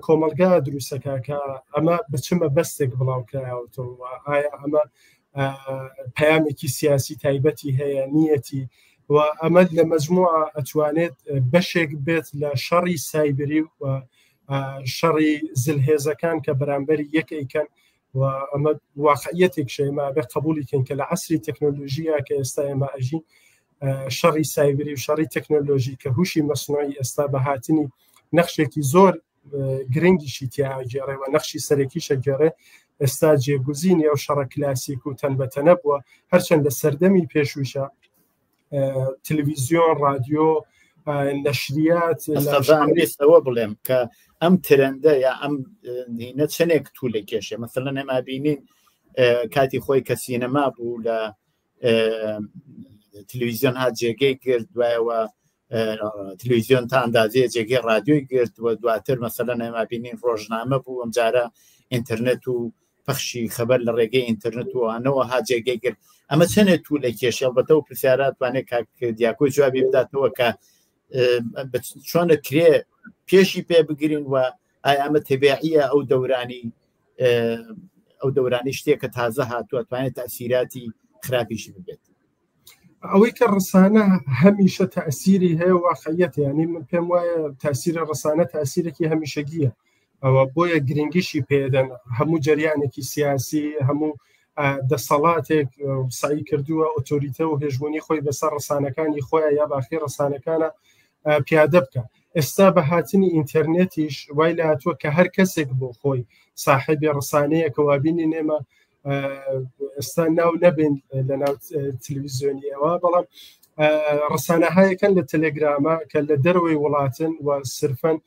کۆمەلگا دروستەکە کە ئەمە بچمە بەستێک بڵاوکراوەتەوە ئایا ئەمە پەیامێکی سیاسی تایبەتی هەیە نیەتی و ئەمە لە مەجموعە ئەتوانێت بەشێک بێت لە شەڕی سایبری و شەڕی زلهێزەکان کە بەرامبەری یەکەیکەن و ئەمە واقعیەتێک شەیما بێ قبولیکەن کە لە عەسری تەکنۆلۆژیە کە ئێستا ئێمە ئەژین شەڕی سایبری و شەڕی تەکنۆلۆژی کە هوشی مەسنوعی ئێستا بە هاتنی نەخشێکی زۆر گرنگیشی تیاگەڕێ و نەخشی سەرەکیشە گەڕێ ئێستا جێگوزینی ئەو شەڕە کلاسیک و تەنبەتەنە بووە هەرچەند لە سەردەمی پێشوشە تەلەڤیزیۆن رادیۆ نەشریات ئەوە بڵێم کە ئەم ترەندە یا ئەم نینە چەندێک تو لە کێشێ مەسەڵەن ئێمە بینین کاتی خۆی کە سینەما بوو لە تلویزیۆن هات جێگەی کرد دوایەوە تلویزیۆن تا ئەندازەیە جێگەی رادیۆی گرت و دواتر مەسەڵەن ئێمە بینین ڕۆژنامە بوو ئەم جارە ئینتەرنێت و پەخشی خەبەر لە ڕێگەی ئینتەرنێت و ئەنەوە ها جێگەی کرد ئەمە چەندێک تو لە کێشێ ئەلبەتە و پرسیارات توانێت کاک دیاکۆی جوابی بداتەوە کە چۆنە کرێ پێشی پێ بگرین و ئایا ئەمە تەبیعیە ئەو دەورانی شتێکە تازە هاتووە توانێت تەئسیراتی خراپیشی ببێت ئەوەی کە ڕسانە هەمیشە تەئسیری هەیە واقعیەت ینی من پێم وایە تەئسیرە ڕسانە تەئسیرێکی هەمیشەگیە ئەوە بۆیە گرنگیشی پێدەن هەموو جەریانێکی سیاسی هەموو دەسەڵاتێک سعی کردووە ئۆتۆریتە و هێژبوونی خۆی بەسەر ڕسانەکانی خۆیان یا باخی ڕسانەکانە پیادە بکە ئێستا بە هاتنی ئینتەرنێتیش وای لە هاتووە کە هەر کەسێک بۆ خۆی ساحبی ڕسانەیە کە وابینی نێمە ئێستا ناو نەبین لە ناو تلویزیۆنیەوە بەڵام ڕسانەهایەکەن لە تەلێگرامە کە لە دەروەی وڵاتن و سرفەن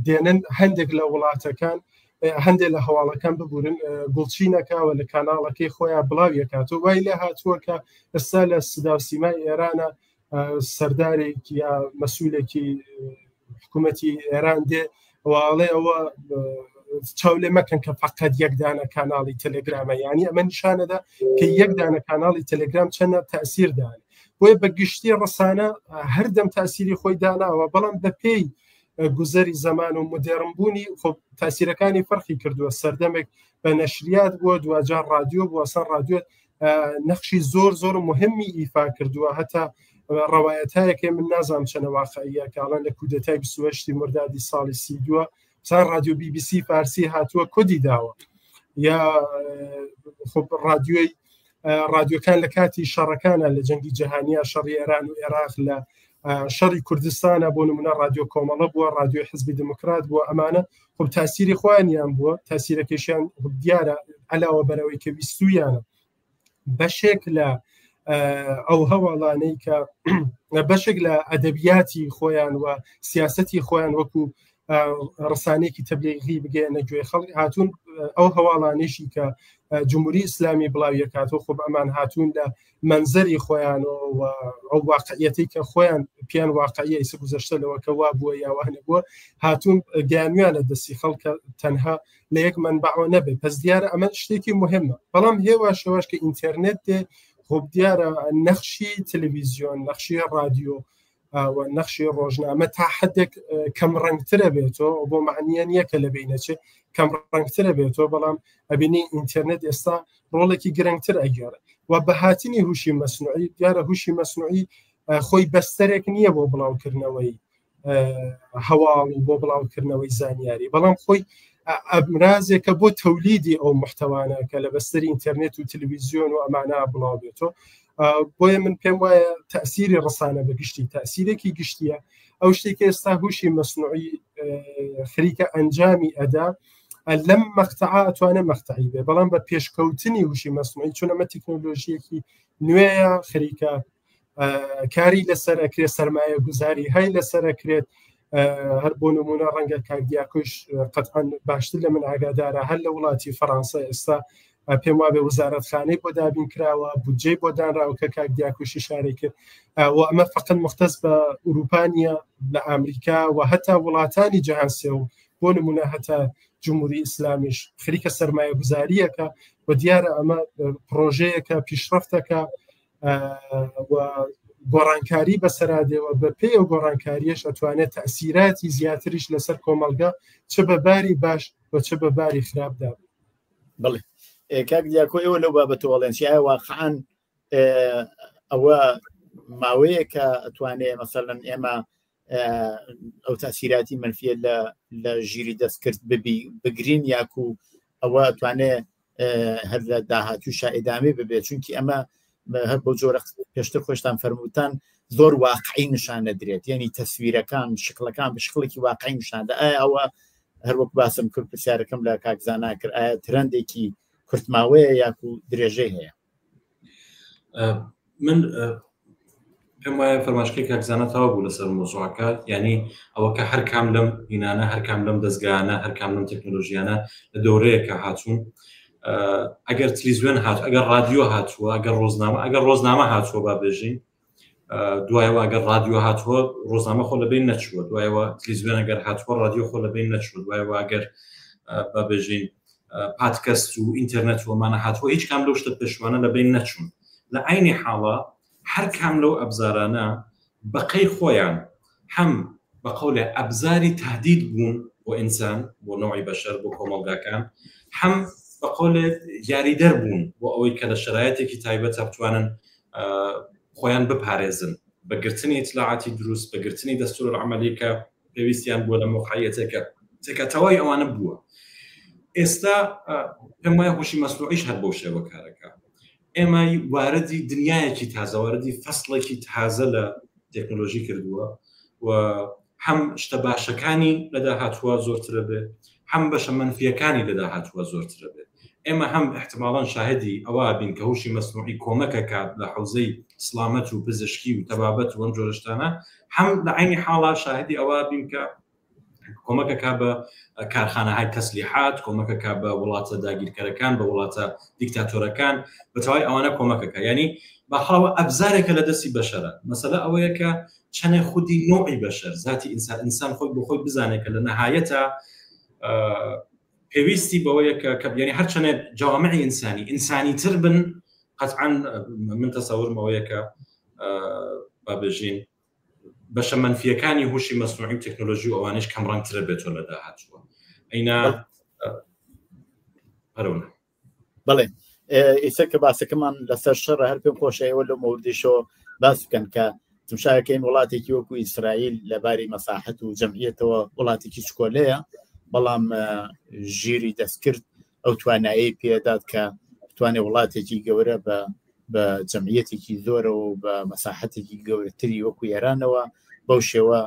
دێنن هەندێک لە وڵاتەکان هەندێک لە هەواڵەکان ببورن گوڵچینەکەوە لە کاناڵەکەی خۆیان بڵاویەکاتەوە وای لە هاتووە کە ئێستا لە سدا و سیمای ئێرانە سەردارێکی یا مەسئولێکی حکوومەتی ئێران دێ واڵێ ئەوە چاو لێ مەکەن کە فقط یەکدانە کاناڵی تەلێگرامە ینی ئەمە نیشانەدا کە یەکدانە کاناڵی تەلێگرام چەندە تەئسیردان بۆیە بە گشتی ڕسانە هەردەم تەئسیری خۆی داناوە بەڵام بە پێی گوزەری زەمان و مدێڕمبوونی خۆ تەئسیرەکانی فەرقی کردووە سەردەمێک بە نەشریات بووە دوجار رادیۆ بووە سەر رادیۆ نەخشی زۆر زۆر مهمی ئیفا کردووە هەتا ڕەوایەتایەکێ من نازانم چەنە واقعیە کاڵان لە کودەتای 28 مردادی ساڵی 32 سان رادیۆ BBC فارسی هاتووە کۆدی داوە یا خۆ رادیۆکان لە کاتی شەڕەکانە لە جەنگی جەهانیە شەڕی ئێران و عێراق لە شەڕی کوردستانە بۆ نمونە رادیۆ کۆمەڵە بووە رادیۆ حزبی دموکرات بووە ئەمانە خب تاسیری خۆیانیان بووە تاسیرەکەشیان دیارە علاوە بەرەوەی کە بیستویانە بەشێک لە ئەو هەواڵانەی کە بەشێک لە ئەدەبیاتی خۆیان و سیاسەتی خۆیان وەکو ڕسانەیەکی تەبلیغی بگەێنە گوێ خەڵک هاتوون ئەو هەواڵانێشی کە جمهوری ئیسلامی بڵاویەکاتەوە خب ئەمان هاتوون لە منزەری خۆیانەوە ئەو واقعیەتی کە خۆیان پیان واقعیە ئیسە گوزەشتەوە کە وا بووە یاوانە بووە هاتوون گیانویانە دەستی خەڵکە تەنها لە یەک منبعەوە نەبێت پس دیارە ئەمە شتێکی مهمە بەڵام هێوا شەوەش کە ئینتەرنێت دێ خب دیارە نەخشی تەلەڤیزیۆن نەخشی رادیۆ و نەخشی ڕۆژنامە تا حدێک کەم ڕەنگترە بێتەوە بۆ معنیان یەکە لە بینەچێ کەم ڕەنگترە بێتەوە بەڵام ئەبینی ئینتەرنێت ئێستا ڕۆڵێکی گرنگتر ئەگەڕێ و بە هاتنی هوشی مەسنوعی دیارە هوشی مەسنوعی خۆی بەستەرێک نییە بۆ بڵاوکردنەوەی هەواڵ و بۆ بڵاوکردنەوەی زانیاری بەڵام خۆی ئەمرازێکە بۆ تەولیدی ئەو محتەوانە کە لە بەستەری ئینتەرنێت و تەلەڤیزیۆن و ئەمانە بڵاو بێتەوە بۆیە من پێم وایە تەسیری ڕسانە بەگشتی تەسیرێکی گشتیە ئەو شتێکی ئێستا هوشی مەسنوعی خەریکە ئەنجامی ئەدا لەم مەقتەعە ئەتوانێ مەقتەعی بێ بەڵام بە پێشکەوتنی هوشی مەسنوعی چون ئەمە تەکنۆلۆژیەکی نوێیە خەریکە کاری لەسەر ئەکرێت سەرمایە گوزاری هەی لەسەر ئەکرێت هەر بۆ نمونە ڕەنگە کاکدیاکۆش قەتعاً باشتر لە من ئاگادارە هەر لە وڵاتی فەڕەنسا ئێستا پێم وابێ وەزارەتخانەی بۆ دابین کراوە بودجەی بۆ دانراوە کە کاکدیاکۆشی شارێک کرد و ئەمە فقط مختص بە ئوروپانیە لە ئەمریکا و هەتا وڵاتانی جەهانسێ و بۆ نمونە هەتا جمهوری ئیسلامیش خەریکە سەرمایە گوزاریەکە و دیارە ئەمە پرۆژەیەکە پیشرەفتەکە و گۆڕانکاری بەسەرادێەوە بە پێی ئەو گۆڕانکاریەش ئەتوانێت تەسیراتی زیاتریش لەسەر کۆمەلگا چ بە باری باش و چ بە باری خراپدا بڵێ کاک دیاکۆ ئێوە لەو بابەتەوەڵێنسیای واقعاً ئەوە ماوەیە کە ئەتوانێت مەسەڵەن ئێمە ئەو تاسیراتی منفیە لە ژیری دەستکرد بگرین یاکو ئەوە ئەتوانێت هەر لە داهاتووشا ئێدامێ ببێت چونکی ئەمە هەر بۆ جۆرە پێشتر خۆشتان فەرمووتان زۆر واقعی نیشانە درێت یعنی تەسویرەکان شکلەکان بە شکڵێکی واقعی نیشاندا ئایا ئەوە هەروەک باسم کرد پرسیارەکەم لە کاکزانا کرد ئایا ترندێکی کورتماوەیە یاکو درێژەی هەیە من پێم وایە فەرماشکەی کاکزانەتەوە بوو لەسەر مۆزوعەکە یعنی ئەوە کە هەر کام لەم هینانە هەر کام لەم دەستگایانە هەر کام لەم تەکنۆلۆژیانە لە دەورەیە کە هاتوون ئەگەر تلویزیۆن هات ئەگەر رادیۆ هاتووە ئەگەر ڕۆژنامە هاتووە با بێژین دوایەوە ئەگەر رادیۆ هاتووە ڕۆژنامە خۆ لەبین نەچووە دوایەوە تلویزیۆن ئەگەر هاتووە رادیۆ خۆ لەبین نەچووە دوایەوە ئەگەر با بێژین پادکەست و ئینتەرنێت ومانە هاتووە هیچ کام لەو شتە پێشوانە لەبین نەچوون لە عینی حاڵە هەر کام لەو ئەبزارانە بەقەی خۆیان هەم بە قەولێ ئەبزاری تهدید بوون بۆ ئینسان بۆ نوعی بەشەر بۆ کۆمەڵگاکان هەم بەقەولێ یاریدەر بوون بۆ ئەوەی کە لە شرایەتێکی تایبەت بتوانن خۆیان بپارێزن بەگرتنی اطلاعاتی دروست بەگرتنی دەستورالعەمەلی کە پێویستیان بووە لە موقعیەتێکە تێکەتەوەی ئەوانە بووە ئێستا پێم وایە هوشی مەسنوعیش هەر بەو شێوە کارەکە ئێمە واردی دنیایەکی تازە واردی فەسڵێکی تازە لە تەکنۆلۆژی کردووە و هەم شتە باشەکانی لەدا هاتووە زۆرترە بێ هەم بەشە منفیەکانی لەدا هاتووە زۆرترە بێ ئێمە هەم احتماڵاً شاهدی ئەوە بین کە هوشی مەسنوعی کۆمەکەکە لە حوزەی سلامەت و پزیشکی و تەبابەت و ئەم جۆرەشتانە هەم لە عینی حاڵە شاهدی ئەوە بین کە کۆمەکەکە بە کارخانەهای تەسلیحات کۆمەکەکە بە وڵاتە داگیرکەرەکان بە وڵاتە دیکتاتۆرەکان بەتەواوی ئەوانە کۆمەکەکە ینی بەخاوە ئەبزارێکە لە دەستی بەشەرە مەسەلە ئەوەیە کە چەنە خودی نوعی بەشەر ذاتی ئینسان خۆی بۆ خۆی بزانێت کە لە نەهایەتە پێویستی بەوەیە کە ینی هەر چەنە جوامعی ئینسانی تر بن قەتعاً من تەسەورمەوەیە کە با بێژین بەشە منفیەکانی هوشی مەسنوعی تەکنۆلۆژی و ئەوانش کەم ڕەنگترە بێتەوە لە داهاتووە ئەینا هەرەوە بڵێ ئێستا کە باسەکەمان لەسەر شەڕە هەر پێم خۆشەوە لە مەوردیشەوە باس بکەن کە تمشارەکەین وڵاتێکی وەکو ئیسرائیل لەباری مەساحەت و جەمعیەتەوە وڵاتێکی چکۆلەیە بەڵام ژیری دەستکرد ئەو توانایی پێدات کە بتوانێت وڵاتێکی گەورە بە جەمعیەتێکی زۆرە و بە مەساحەتێکی گەورەتری وەکو ئێرانەوە بەو شێوە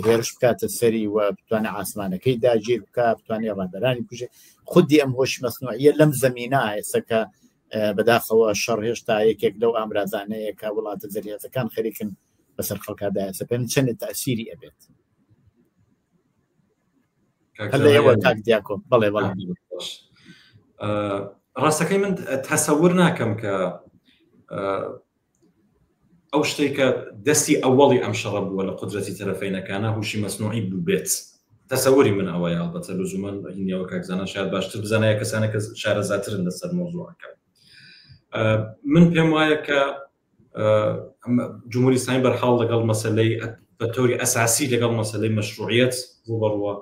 هێرش بکاتە سەری و بتوانێت ئاسمانەکەی داگیر بکە، بتوانێت ڕادەرانی کوژێ. خودی ئەم هۆشی مەسنوعیە لەم زەمینە ئێستاکە بەداخەوە شەڕ هێشتا یەکێک لەو ئامرازانەیە کە وڵاتە جەرهێزەکان خەریکن بەسەر خەڵکادایە پێم چەندێت تەئسیری ئەبێت. هەلەوە کاک دیاکۆ بەڵێ بەڵام ڕاستەکەی من تەسەور ناکەم کە ئەو شتێک کە دەستی ئەوەڵی ئەم شەڕە بووە لە قودرەتی تەرەفەینەکانە هوشی مەسنوعی بووبێت. تەسەوری من ئەوەیە ئەڵبەتە لزومەن هینیەوە کاکزانە شاید باشتر بزانایە کەسانە کە شارەزاترن لەسەر مۆزوعەکە. من پێم وایە کە جمهوری ئیسلامی بەرحاڵ لەگەڵ مەسەلەی بە تۆری ئەساسی لەگەڵ مەسەلەی مەشروعیەت ڕوبەڕوە.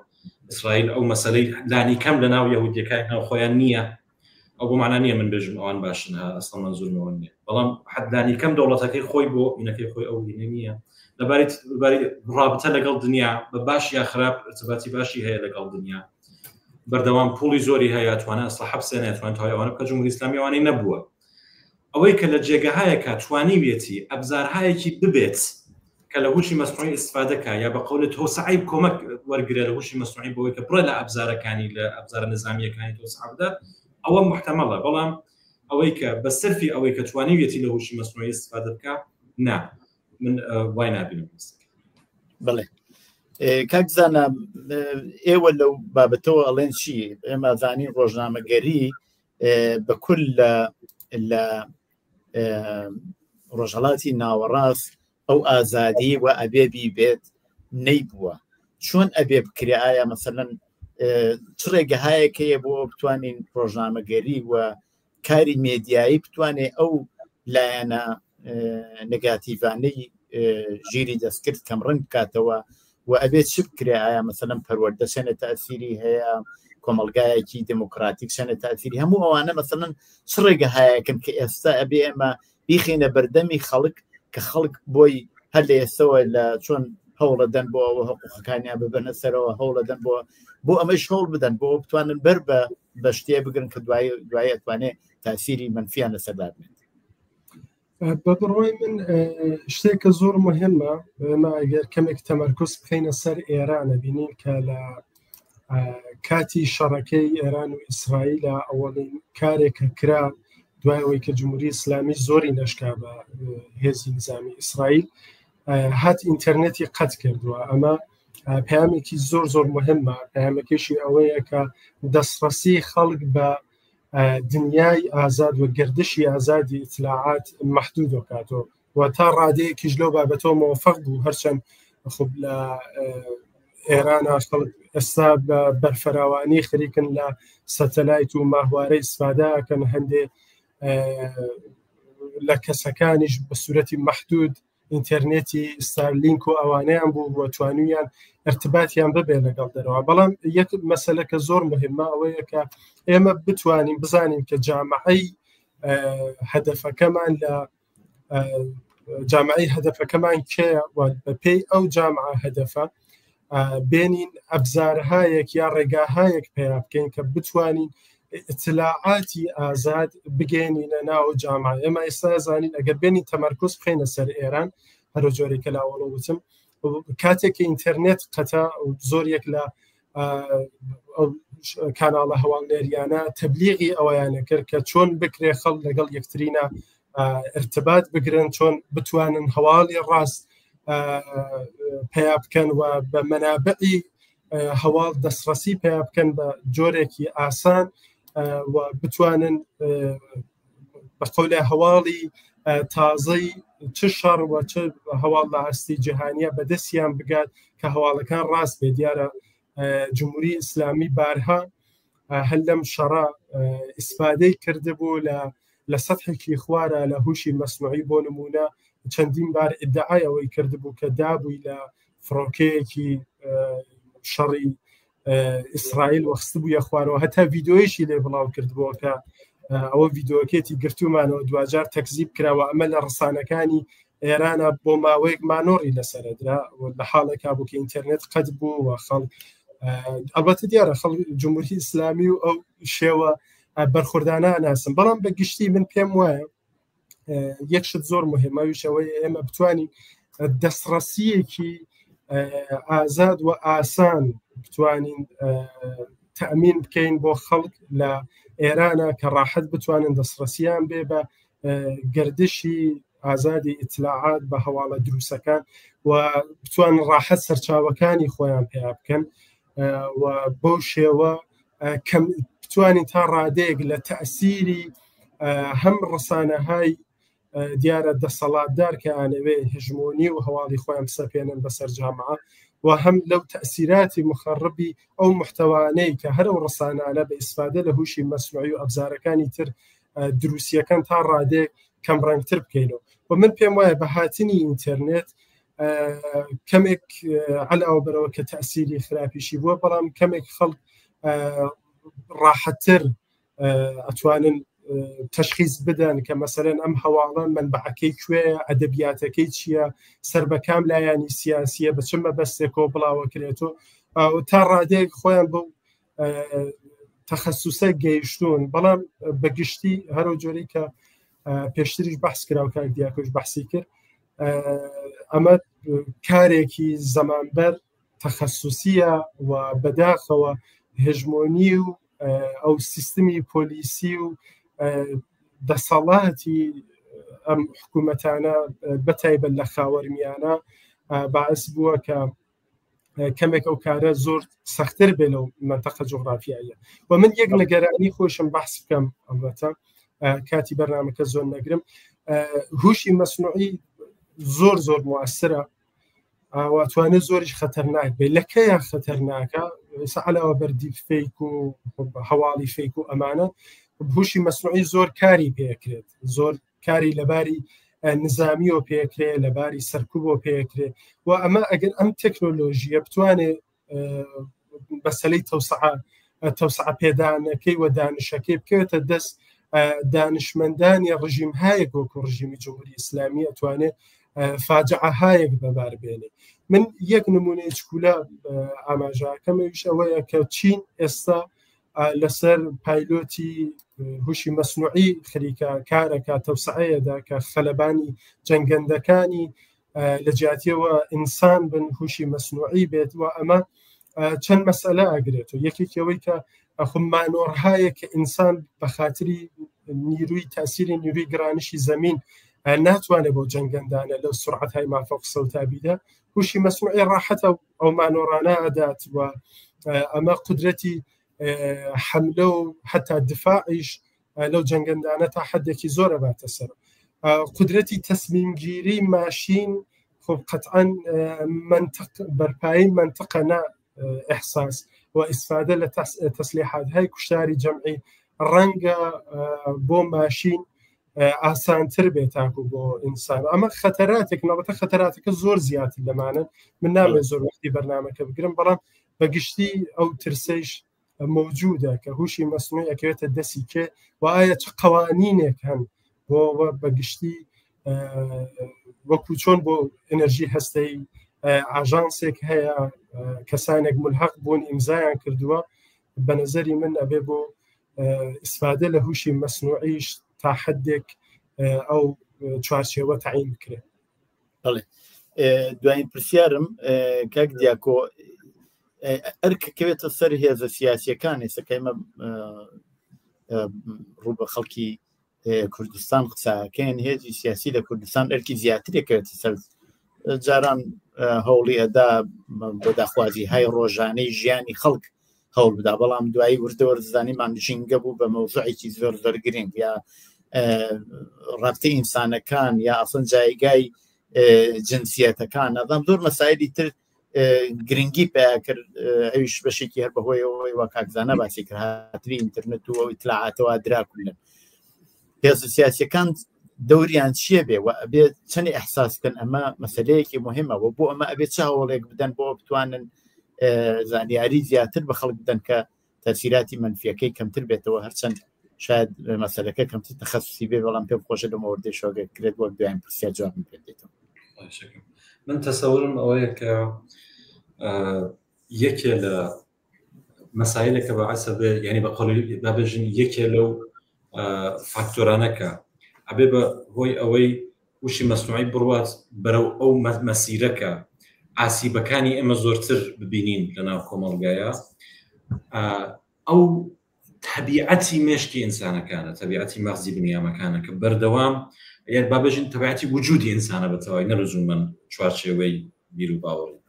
ئیسرائیل ئەو مەسەلەی لانی کەم لە ناو یەهودیەکان ناوخۆیان نییە، ئەو بۆ معنە نییە من بێژم ئەوان باشن ئەسڵ منزورمەوە نییە، بەڵام حەدانی کەم دەوڵەتەکەی خۆی بۆ ئینەکەی خۆی ئەو نییە لەباری ڕابطە لەگەڵ دنیا بە باش یا خراپ ارتباطی باشی هەیە لەگەڵ دنیا، بەردەوام پوڵی زۆری هەیە توانە ئەسڵ حەبسێن ناتوان توای ئەوانە بکە. جمهوری ئیسلامی ئەوانەی نەبووە، ئەوەی کە لە جێگەهایەکە توانیوێتی ئەبزارهایەکی ببێت کە لە هوشی مەسنوعی ئیستفادەکە یا بە قەولت تۆسعی کۆمەک وەرگرە لە هوشی مەسنوعی بۆەوەی کە بڕە لە ئەبزارەکانی لە ئەبزار نظامیەکانی تۆسع بدات، ئەوە محتەمەڵە. بەڵام ئەوەی کە بە سەرفی ئەوەی کە توانیوێتی لە هوشی مەسنوعی ئیستفادە بکە نا، من وای نابینم. بڵێ کاکزانە ئێوە لەو بابەتەوە ئەڵێن چی؟ ئێمە زانین ڕۆژنامەگەری بەکل لە ڕۆژهەڵاتی ناوەڕاست ئەو ئازادی و ئەبێبی بێت نەیبووە. چۆن ئەبێ بکرێ؟ ئایا مەسەلەن چ ڕێگەهایەکەیە بۆ بتوانین ڕۆژنامەگەری و کاری مێدیایی بتوانێت ئەو لایەنە نگاتیڤانەی ژیری دەستکرد کەم ڕنگ بکاتەوە و ئەبێت چ بکرێ؟ ئایا مەسەلەن پەروەردە چەنە تەئسیری هەیە، کۆمەلگایەکی دموکراتیک چەنە تەئسیری، هەموو ئەوانە مەسەلەن چ ڕێگەهایەکەن کە ئێستا ئەبێ ئێمە بیخینە بەردەمی خەڵک کە خەڵک بۆی هەر لە ئێستەوە لە چۆن هەوڵەدەن بۆ ئەوە حقوقەکانیان ببەنە سەرەوە، هەوڵەدەن بۆ ئەمەش هەوڵ بدەن بۆ بتوانن بەر بە شتێ بگرن کە دوای ئەتوانێت تاسیری منفیان لەسەردا بێت. بە بڕۆی من شتێکە زۆر مهمە ئێمە ئەگەر کەمێک تەمەرکۆز بکەینە سەر ئێرانە بینین کە لە کاتی شەڕەکەی ئێران و ئیسرائیلە ئەوەڵین کارێکە کرا دوای ئەوەی کە جمهوری ئیسلامی زۆری نەشکا بە هێزی نظامی ئیسرائیل هات ئینتەرنێتی قەت کردووە. ئەمە پەیامێکی زۆر مهمە. پەیامەکەشی ئەوەیە کە دەستڕەسی خەڵک بە دنیای ئازاد و گردشی ئازادی ئیطلاعات مەحدود دەکاتەوە و تا ڕادەیەکیش لەو بابەتەوە موفق بوو، هەرچەند خۆ لە ئێرانە خەڵک ئێستا بە بەرفەراوانی خەریکن لە سەتەلایت و ماهوارەی ئیسفادەکەن، هەندێک لە کەسەکانیش بە سوورەتی مەحدود ئینتەرنێتی ستارلینک و ئەوانەیان بوو بۆ توانویان ارتباطیان ببێ لەگەڵ دەرەوە. بەڵام یەک مەسەلەکە زۆر مهمە ئەوەیە کە ئێمە بتوانین بزانین کە جامعەی هەدەفەکەمان لە جامعەی هەدەفەکەمان کێیە و بە پێی ئەو جامعە هەدەفە بێنین ئەبزارهایەک یا ڕێگاهایەک پێیا بکەین کە بتوانین اطلاعاتی ئازاد بگەێنینە ناو جامعە. ئێمە ئێستا زانین ئەگەر بێنین تەمەرکۆز بخەینە سەر ئێران، هەرو جۆرێکە لاوەڵە وتم، کاتێکی ئینتەرنێت قەتا زۆرێک لە کاناڵە هەواڵێریانە تەبلیغی ئەوەیانە کرد کە چۆن بکرێ خەڵک لەگەڵ یەکترینە ارتباط بگرن، چۆن بتوانن هەواڵی ڕاست پێیا بکەن و بە مەنابعی هەواڵ دەستڕەسی پێیا بکەن بە جۆرێکی ئاسان و بتوانن بەقەولە هەواڵی تازەی چ شەڕ و چ هەواڵ لە ئاستی جیهانیە بەدەستیان بگات کە هەواڵەکان ڕاست بێ. دیارە جمهوری ئیسلامی بارها هەر لەم شەڕە ئیسفادەی کردبوو لە سەطحێکی خوارە لە هوشی مەسنوعی بۆ نمونە چەندین بار ئیدعای ئەوەی کردبوو کە دابووی لە فڕۆکەیەکی شەڕی ئیسرائیل وەخست بوویە خوارەوە، هەتا ڤیدۆیەشی لێ بڵاو کردبووە کە ئەوە ڤیدۆکێتی گرتومانەوە دوجار تەکزیب کراوە. ئەمە لە ڕسانەکانی ئێرانە بۆ ماوەیەک مانۆڕی لەسەرەدرا لە حاڵێکا بوو کە ئینتەرنێت قەت بوو و خەڵک ئەلبەتە دیارە خەڵک جمهوری ئیسلامی و ئەو شێوە بەرخوردانە ناسم. بەڵام بە گشتی من پێم وایە یەکشت زۆر مهمەویشەوەی ئێمە بتوانین دەستڕەسیەکی ئازاد و ئاسان بتوانین تەمین بکەین بۆ خەڵک لە ئێرانە کە ڕاحەت بتوانن دەستڕەسییان بێ بە گردشی ئازادی ئیتلاعات بە هەواڵە دروستەکان و بتوان ڕاحەت سەرچاوەکانی خۆیان پێیا بکەن و بەو شێوە بتوانین تا ڕادەیەک لە تەئسیری هەم ڕسانەهای دیارە دەسەڵاتدار کە ئانەوێ هژمۆنی و هەواڵی خۆیان سەپێنن بەسەر جامعە و هەم لەو تەئسیراتی مخەڕبی ئەو محتەوانەی کە هەر ئەو ڕسانانە بە ئیسفادە لە هوشی مەسنوعی و ئەبزارەکانی تر دروستیەکان تا ڕادێک کەم ڕەنگتر بکەینەوە و من پێم وایە بە هاتنی ئینتەرنێت کەمێک عەلاوە بەرەوە کە تەئسیری خراپیشی بووە بەڵام کەمێک خەڵک ڕاحەتتر ئەتوانن تشخیص بدەن کە مەسەرەن ئەم هەواڵە منبعەکەی کوێیە ئەدەبیاتەکەی چییە سەربەکام لایانی سیاسیە بە چ مەبەستێکەوە بڵاوەکرێتەوە تا ڕادەیەک خۆیان بەو تەخەسوسە گەیشتون بەڵام بەگشتی هەرو جۆری کە پێشتریش بەحس کرا و کار دیاکۆش بەحسی کرد ئەمە کارێکی زەمانبەر تەخەسوسیە و بەداخەوە هژمۆنی و ئەو سیستمی پۆلیسی و دەسەڵاتی ئەم حکوومەتانە بەتایبەت لە خاوەرمیانە باعث بووە کە کەمێک ئەو کارە زۆر سەختتر بێ لەو منتەقە جوغرافیایە و من یەک نەگەرانی خۆشم بەحس بکەم ئەڵبەتە کاتی بەرنامەکە زۆر نەگرم هوشی مەسنوعی زۆر زۆر مواسرە واتوانێت زۆریش خەتەرناک بێ لەکەیە خەتەرناکە عەلاوە بەر دیپ فیک و هەواڵی فیک و ئەمانە هوشی مەسنوعی زۆر کاری پێکرێت زۆر کاری لەباری نظامیەوە پێکرێ لەباری سەرکوبەوە پێکرێ و ئەمە ئەگەر ئەم تەکنۆلۆژیە بتوانێت بەسەلەی تەوسع پێدانەکەی و دانشەکەی بکەوێتە دەست دانشمەندانی ڕژیمهایەک وەکو ڕژیمی جمهوری ئیسلامی ئەتوانێت فاجعەهایەک بەبار بێنێ من یەک نمونەی چکولە ئاماژەکەمەویش ئەوەیە کە چین ئێستا لەسەر پایلۆتی هوشی مەسنوعی خەریکە کارەکە تەوسعەیەدا کە خەلەبانی جەنگەندەکانی لە جیاتیەوە ئینسان بن هوشی مەسنوعی بێت و ئەمە چەند مەسئلە ئاگرێت و یەکێکەوەی کە مانۆرهایە کە ئینسان بە خاتری نیروی تاسیری نیروی گرانشی زەمین ناتوانێت بۆ جەنگەندانە لەو سرعەتهای مافوق سەوتابیدا هوشی مەسنوعی ڕاحەتە ئەو مانۆرانە ئەدات و ئەمە قدرەتی حملە و حتا دفاعیش لەو جەنگەندانە تا حدێکی زۆرە باتە سەر قدرەتی تەسمیمگیری ماشین خب قطعا بەرپایی منطقە نا ئەحساس و ئیسفادە لە تەسلیحاتهای کوشتاری جەمعی ڕەنگە بۆ ماشین ئاسانتر بێت تاکو بۆ ئینسان ئەمە خەتەراتێک نەبەتە خەتەراتەکە زۆر زیاتر لەمانە من نامێت زۆر وەختی بەرنامەکە بگرم بەڵام بەگشتی ئەو ترسەیش موجودە کە هوشی مەسنوعی ئەکەوێتە دەستی کێ و ئایا چ قوانینێک هەن بۆ بەگشتی وەکو چۆن بۆ ئەنەرژی هەستەی ئاژانسێک هەیە کەسانێک ملحق بوون ئیمزایان کردووە بە نەزەری من ئەبێ بۆ ئیسفادە لە هوشی مەسنوعیش تا حدێک ئەو چوارچێوە تەعین بکرێت. دوایین پرسیارم کاک دیاکۆ ئەرکەکەوێتە سەر هێزە سیاسیەکان ئێسەکەمە ڕوو بە خەڵکی کوردستان قساکەن هێزی سیاسی لە کوردستان ئەرکی زیاترێکەوێتە سەر جاران هەوڵی ئەدا بۆ داخوازی های ڕۆژانەی ژیانی خەڵک هەوڵ بدا بەڵام دوایی وردەوەرزانیمان ژینگە بوو بە مەوزوعێکی زۆر زۆر گرنگ یا ڕابطەی ئینسانەکان یا ئەسڵ جایگای جنسیەتەکان ئەدەم زۆر مەسایلی تر گرنگی پیا کرد ئەویش بەشێکی هەر بەهۆیەوەی وا کاکزانە باسی کرد هاتووی ئینترنێت و ئیتلاعاتەوە دراکولن هێز سیاسیەکان دەوریان چییە بێ و ئەبێ چەندی ئەحساسکن ئەمە مەسەلەیەکی مهمەوە بۆ ئەمە ئەبێت چ هەوڵێک بدەن بۆ بتوانن زانیاری زیاتر بە خەڵک بدەن کە تەسیراتی منفیەکەی کەمتر بێتەوە هەرچەند شاید مەسەلەکە کەمتر تەخەسوسی بێ بەڵام پێم خۆشە لەمە وەردەی شۆگەکرێت بۆ دوایین پرسیار جوابم پێ بدەیتەوە. من تەسەورم ئەوەیە کە یەکێ لە مەسایلێکە بەعەسە بێ یعنی بە قەولی بابێژین یەکێ لەو فاکتۆرانەکە ئەبێ بە هۆی ئەوەی وشی مەسنوعی بڕوات بەرەو ئەو مەسیرەکە ئاسیبەکانی ئێمە زۆرتر ببینین لەناو کۆمەڵگایە. ئەو تەبیعەتی مێشکی ئینسانەکانە، تەبیعەتی مەغزی بنیامەکانە کە بەردەوام یان بابێژین تەبیعەتی وجودی ئینسانە بەتەواوی نەرزوومەن چوارچێوەی بیر و باوەڕی.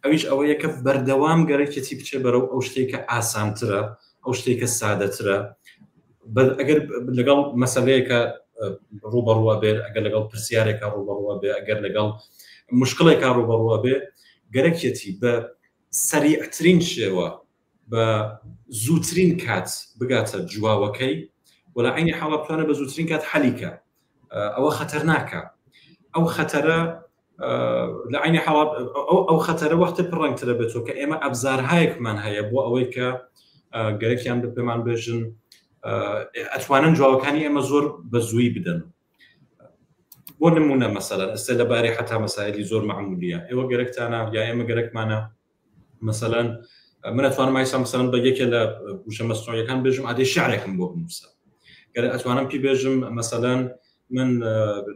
ئەویش ئەوەیە کە بەردەوام گەرەکێتی بچێ بەرەو ئەو شتێکە ئاسانترە، ئەو شتێکە سادەترە، ئەگەر لەگەڵ مەسەلەیەکە ڕوبەڕوە بێت، ئەگەر لەگەڵ پرسیارێکە ڕوبەڕوە بێ، ئەگەر لەگەڵ مشکڵێکا ڕوبەڕوە بێ، گەرەکێتی بە سەریعترین شێوە بە زووترین کات بگاتە جواوەکەی و لە عینی حاڵە بتوانێت بە زووترین کات حەلیکە. ئەوە خەتەرناکە. ئەو خەتەرە لە عینی حاڵە ئەو خەتەرە وەختە پڕەنگترە بێتەوە کە ئێمە ئەبزارهایەکمان هەیە بۆ ئەوەی کە گەرەکیان پێمان بێژن ئەتوانن جواوەکانی ئێمە زۆر بە زووی بدەن. بۆ نمونە مەسەلەن ئێستا لەبارەی حتا مەسایلی زۆر معمولیە، ئێوە گەرەکتانە یا ئێمە گەرەکمانە مەسەلەن من ئەتوانم مایسا مەسەلەن بە یەکێ لە وشە مەسنوعیەکان بێژم ئادەی شعرێکم بۆ بنووسە، گەر ئەتوانم پێی بێژم مەسەلەن من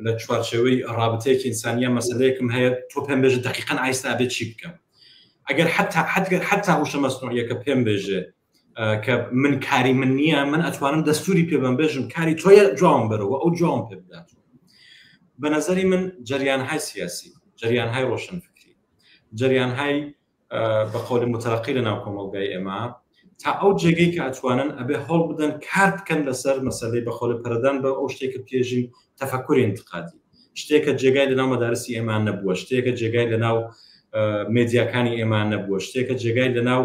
لە چوارچێوەی رابطەیەکی ئینسانیە مەسەلەیەکم هەیە تۆ پێم بێژە دقیقاً ئایستا ئەبێت چی بکەم. ئەگەر حتا وشە مەسنوعیەکە پێم بێژێ کە من کاری من نییە، من ئەتوانم دەستوری پێ بم بێژم کاری تۆیە جوام بەرەوە ئەو جوام پێ بدات. بە نەزەری من جریانهای سیاسی، جریانهای ڕۆشنفکری، جریانهای بە قەولی متەرەقی لە ناو کۆمەڵگای ئێمە تا ئەو جێگەی کە ئەتوانن ئەبێ هەڵ بدەن کار بکەن لەسەر مەسەلەی بەخۆلی پەرەدان بە ئەو شتێکە پێژین تەفەکوری انتقادی، شتێکە جێگای لەناو مەدارسی ئێمان نەبووە، شتێکە جێگای لەناو مێدیاکانی ئێمان نەبووە، شتێکە جێگای لەناو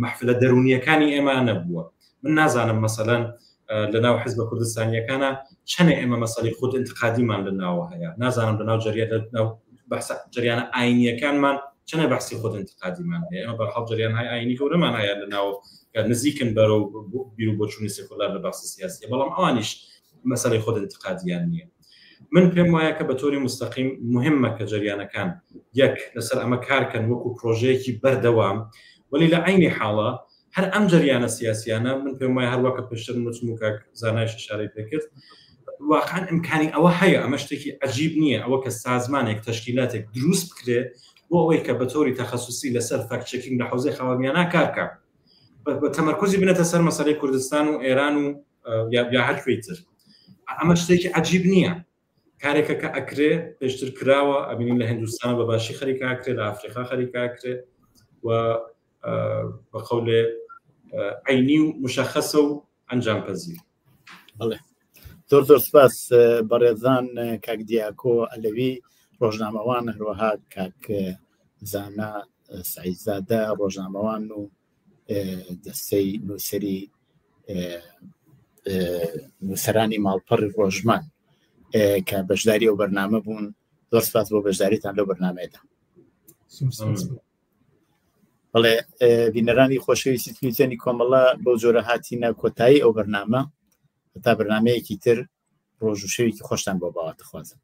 محفلە دەرونیەکانی ئێمان نەبووە. من نازانم مەسەلەن لەناو حیزبە کوردستانیەکانە چەنە ئێمە مەسەلەی خود انتقادیمان لەناوە هەیە، نازانم لەناو جریانە ئاینیەکانمان چەنە بەحسی خود انتقادیمان هەیە. ئێمە بەرحەڵ جریانهای ئاینی گەورەمان هەیە لەناو نزیکن بەرەو بیر و بۆچوونی سێکولار لە بەحسی سیاسی، بەڵام ئەوانیش مەسەلەی خود انتقادیان نییە. من پێم وایە کە بە تۆری مستەقیم مهمە کە جریانەکان یەک لەسەر ئەمە کارکەن وەکو پرۆژەیەکی بەردەوام، ولی لە عینی حاڵە هەر ئەم جریانە سیاسیانە من پێم وایە هەروەکە پێشتر نوچم و کاک زانایش اشارەی پێکرد، واقعاً ئیمکانی ئەوە هەیە، ئەمە شتێکی عەجیب نییە ئەوە کە سازمانێک تەشکیلاتێک دروست بکرێ بۆ ئەوەی کە بە تۆری تەخەسوسی لەسەر فاکت چێکینگ لە حوزەی خاوەنیانە کارکە، بە تەمەرکۆزی بنێتە سەر مەسەلەی کوردستان و ئێران و یا هەر کوێی تر. ئەمە شتێکی عەجیب نییە، کارێکە کە ئەکرێ پێشتر کراوە، ئەبینین لە هندستان بە باشی خەریکا ئەکرێ، لە ئەفریقا خەریکا ئەکرێ و بە قەولێ عینی و مشەخەسە و ئەنجام پەزیر. زۆر زۆر سپاس بەڕێزان کاک دیاکۆ ئەلەوی ڕۆژنامەوان، هەروەها کاک زانا سعیدزادە ڕۆژنامەوان و دەستەی نووسەری نووسەرانی ماڵپەڕی ڕۆژمان کە بەشداری ئەو بەرنامە بوون. زۆر سپاس بۆ بەشداریتان لەو بەرنامەیەدا. بەڵێ بینەرانی خۆشەویستی تەلەڤیزیۆنی کۆمەڵە بەو جۆرە هاتینە کۆتایی ئەو بەرنامە، تا بەرنامەیەکی تر ڕۆژ و شەوێکی خۆشتان بۆ باواتە خوازم.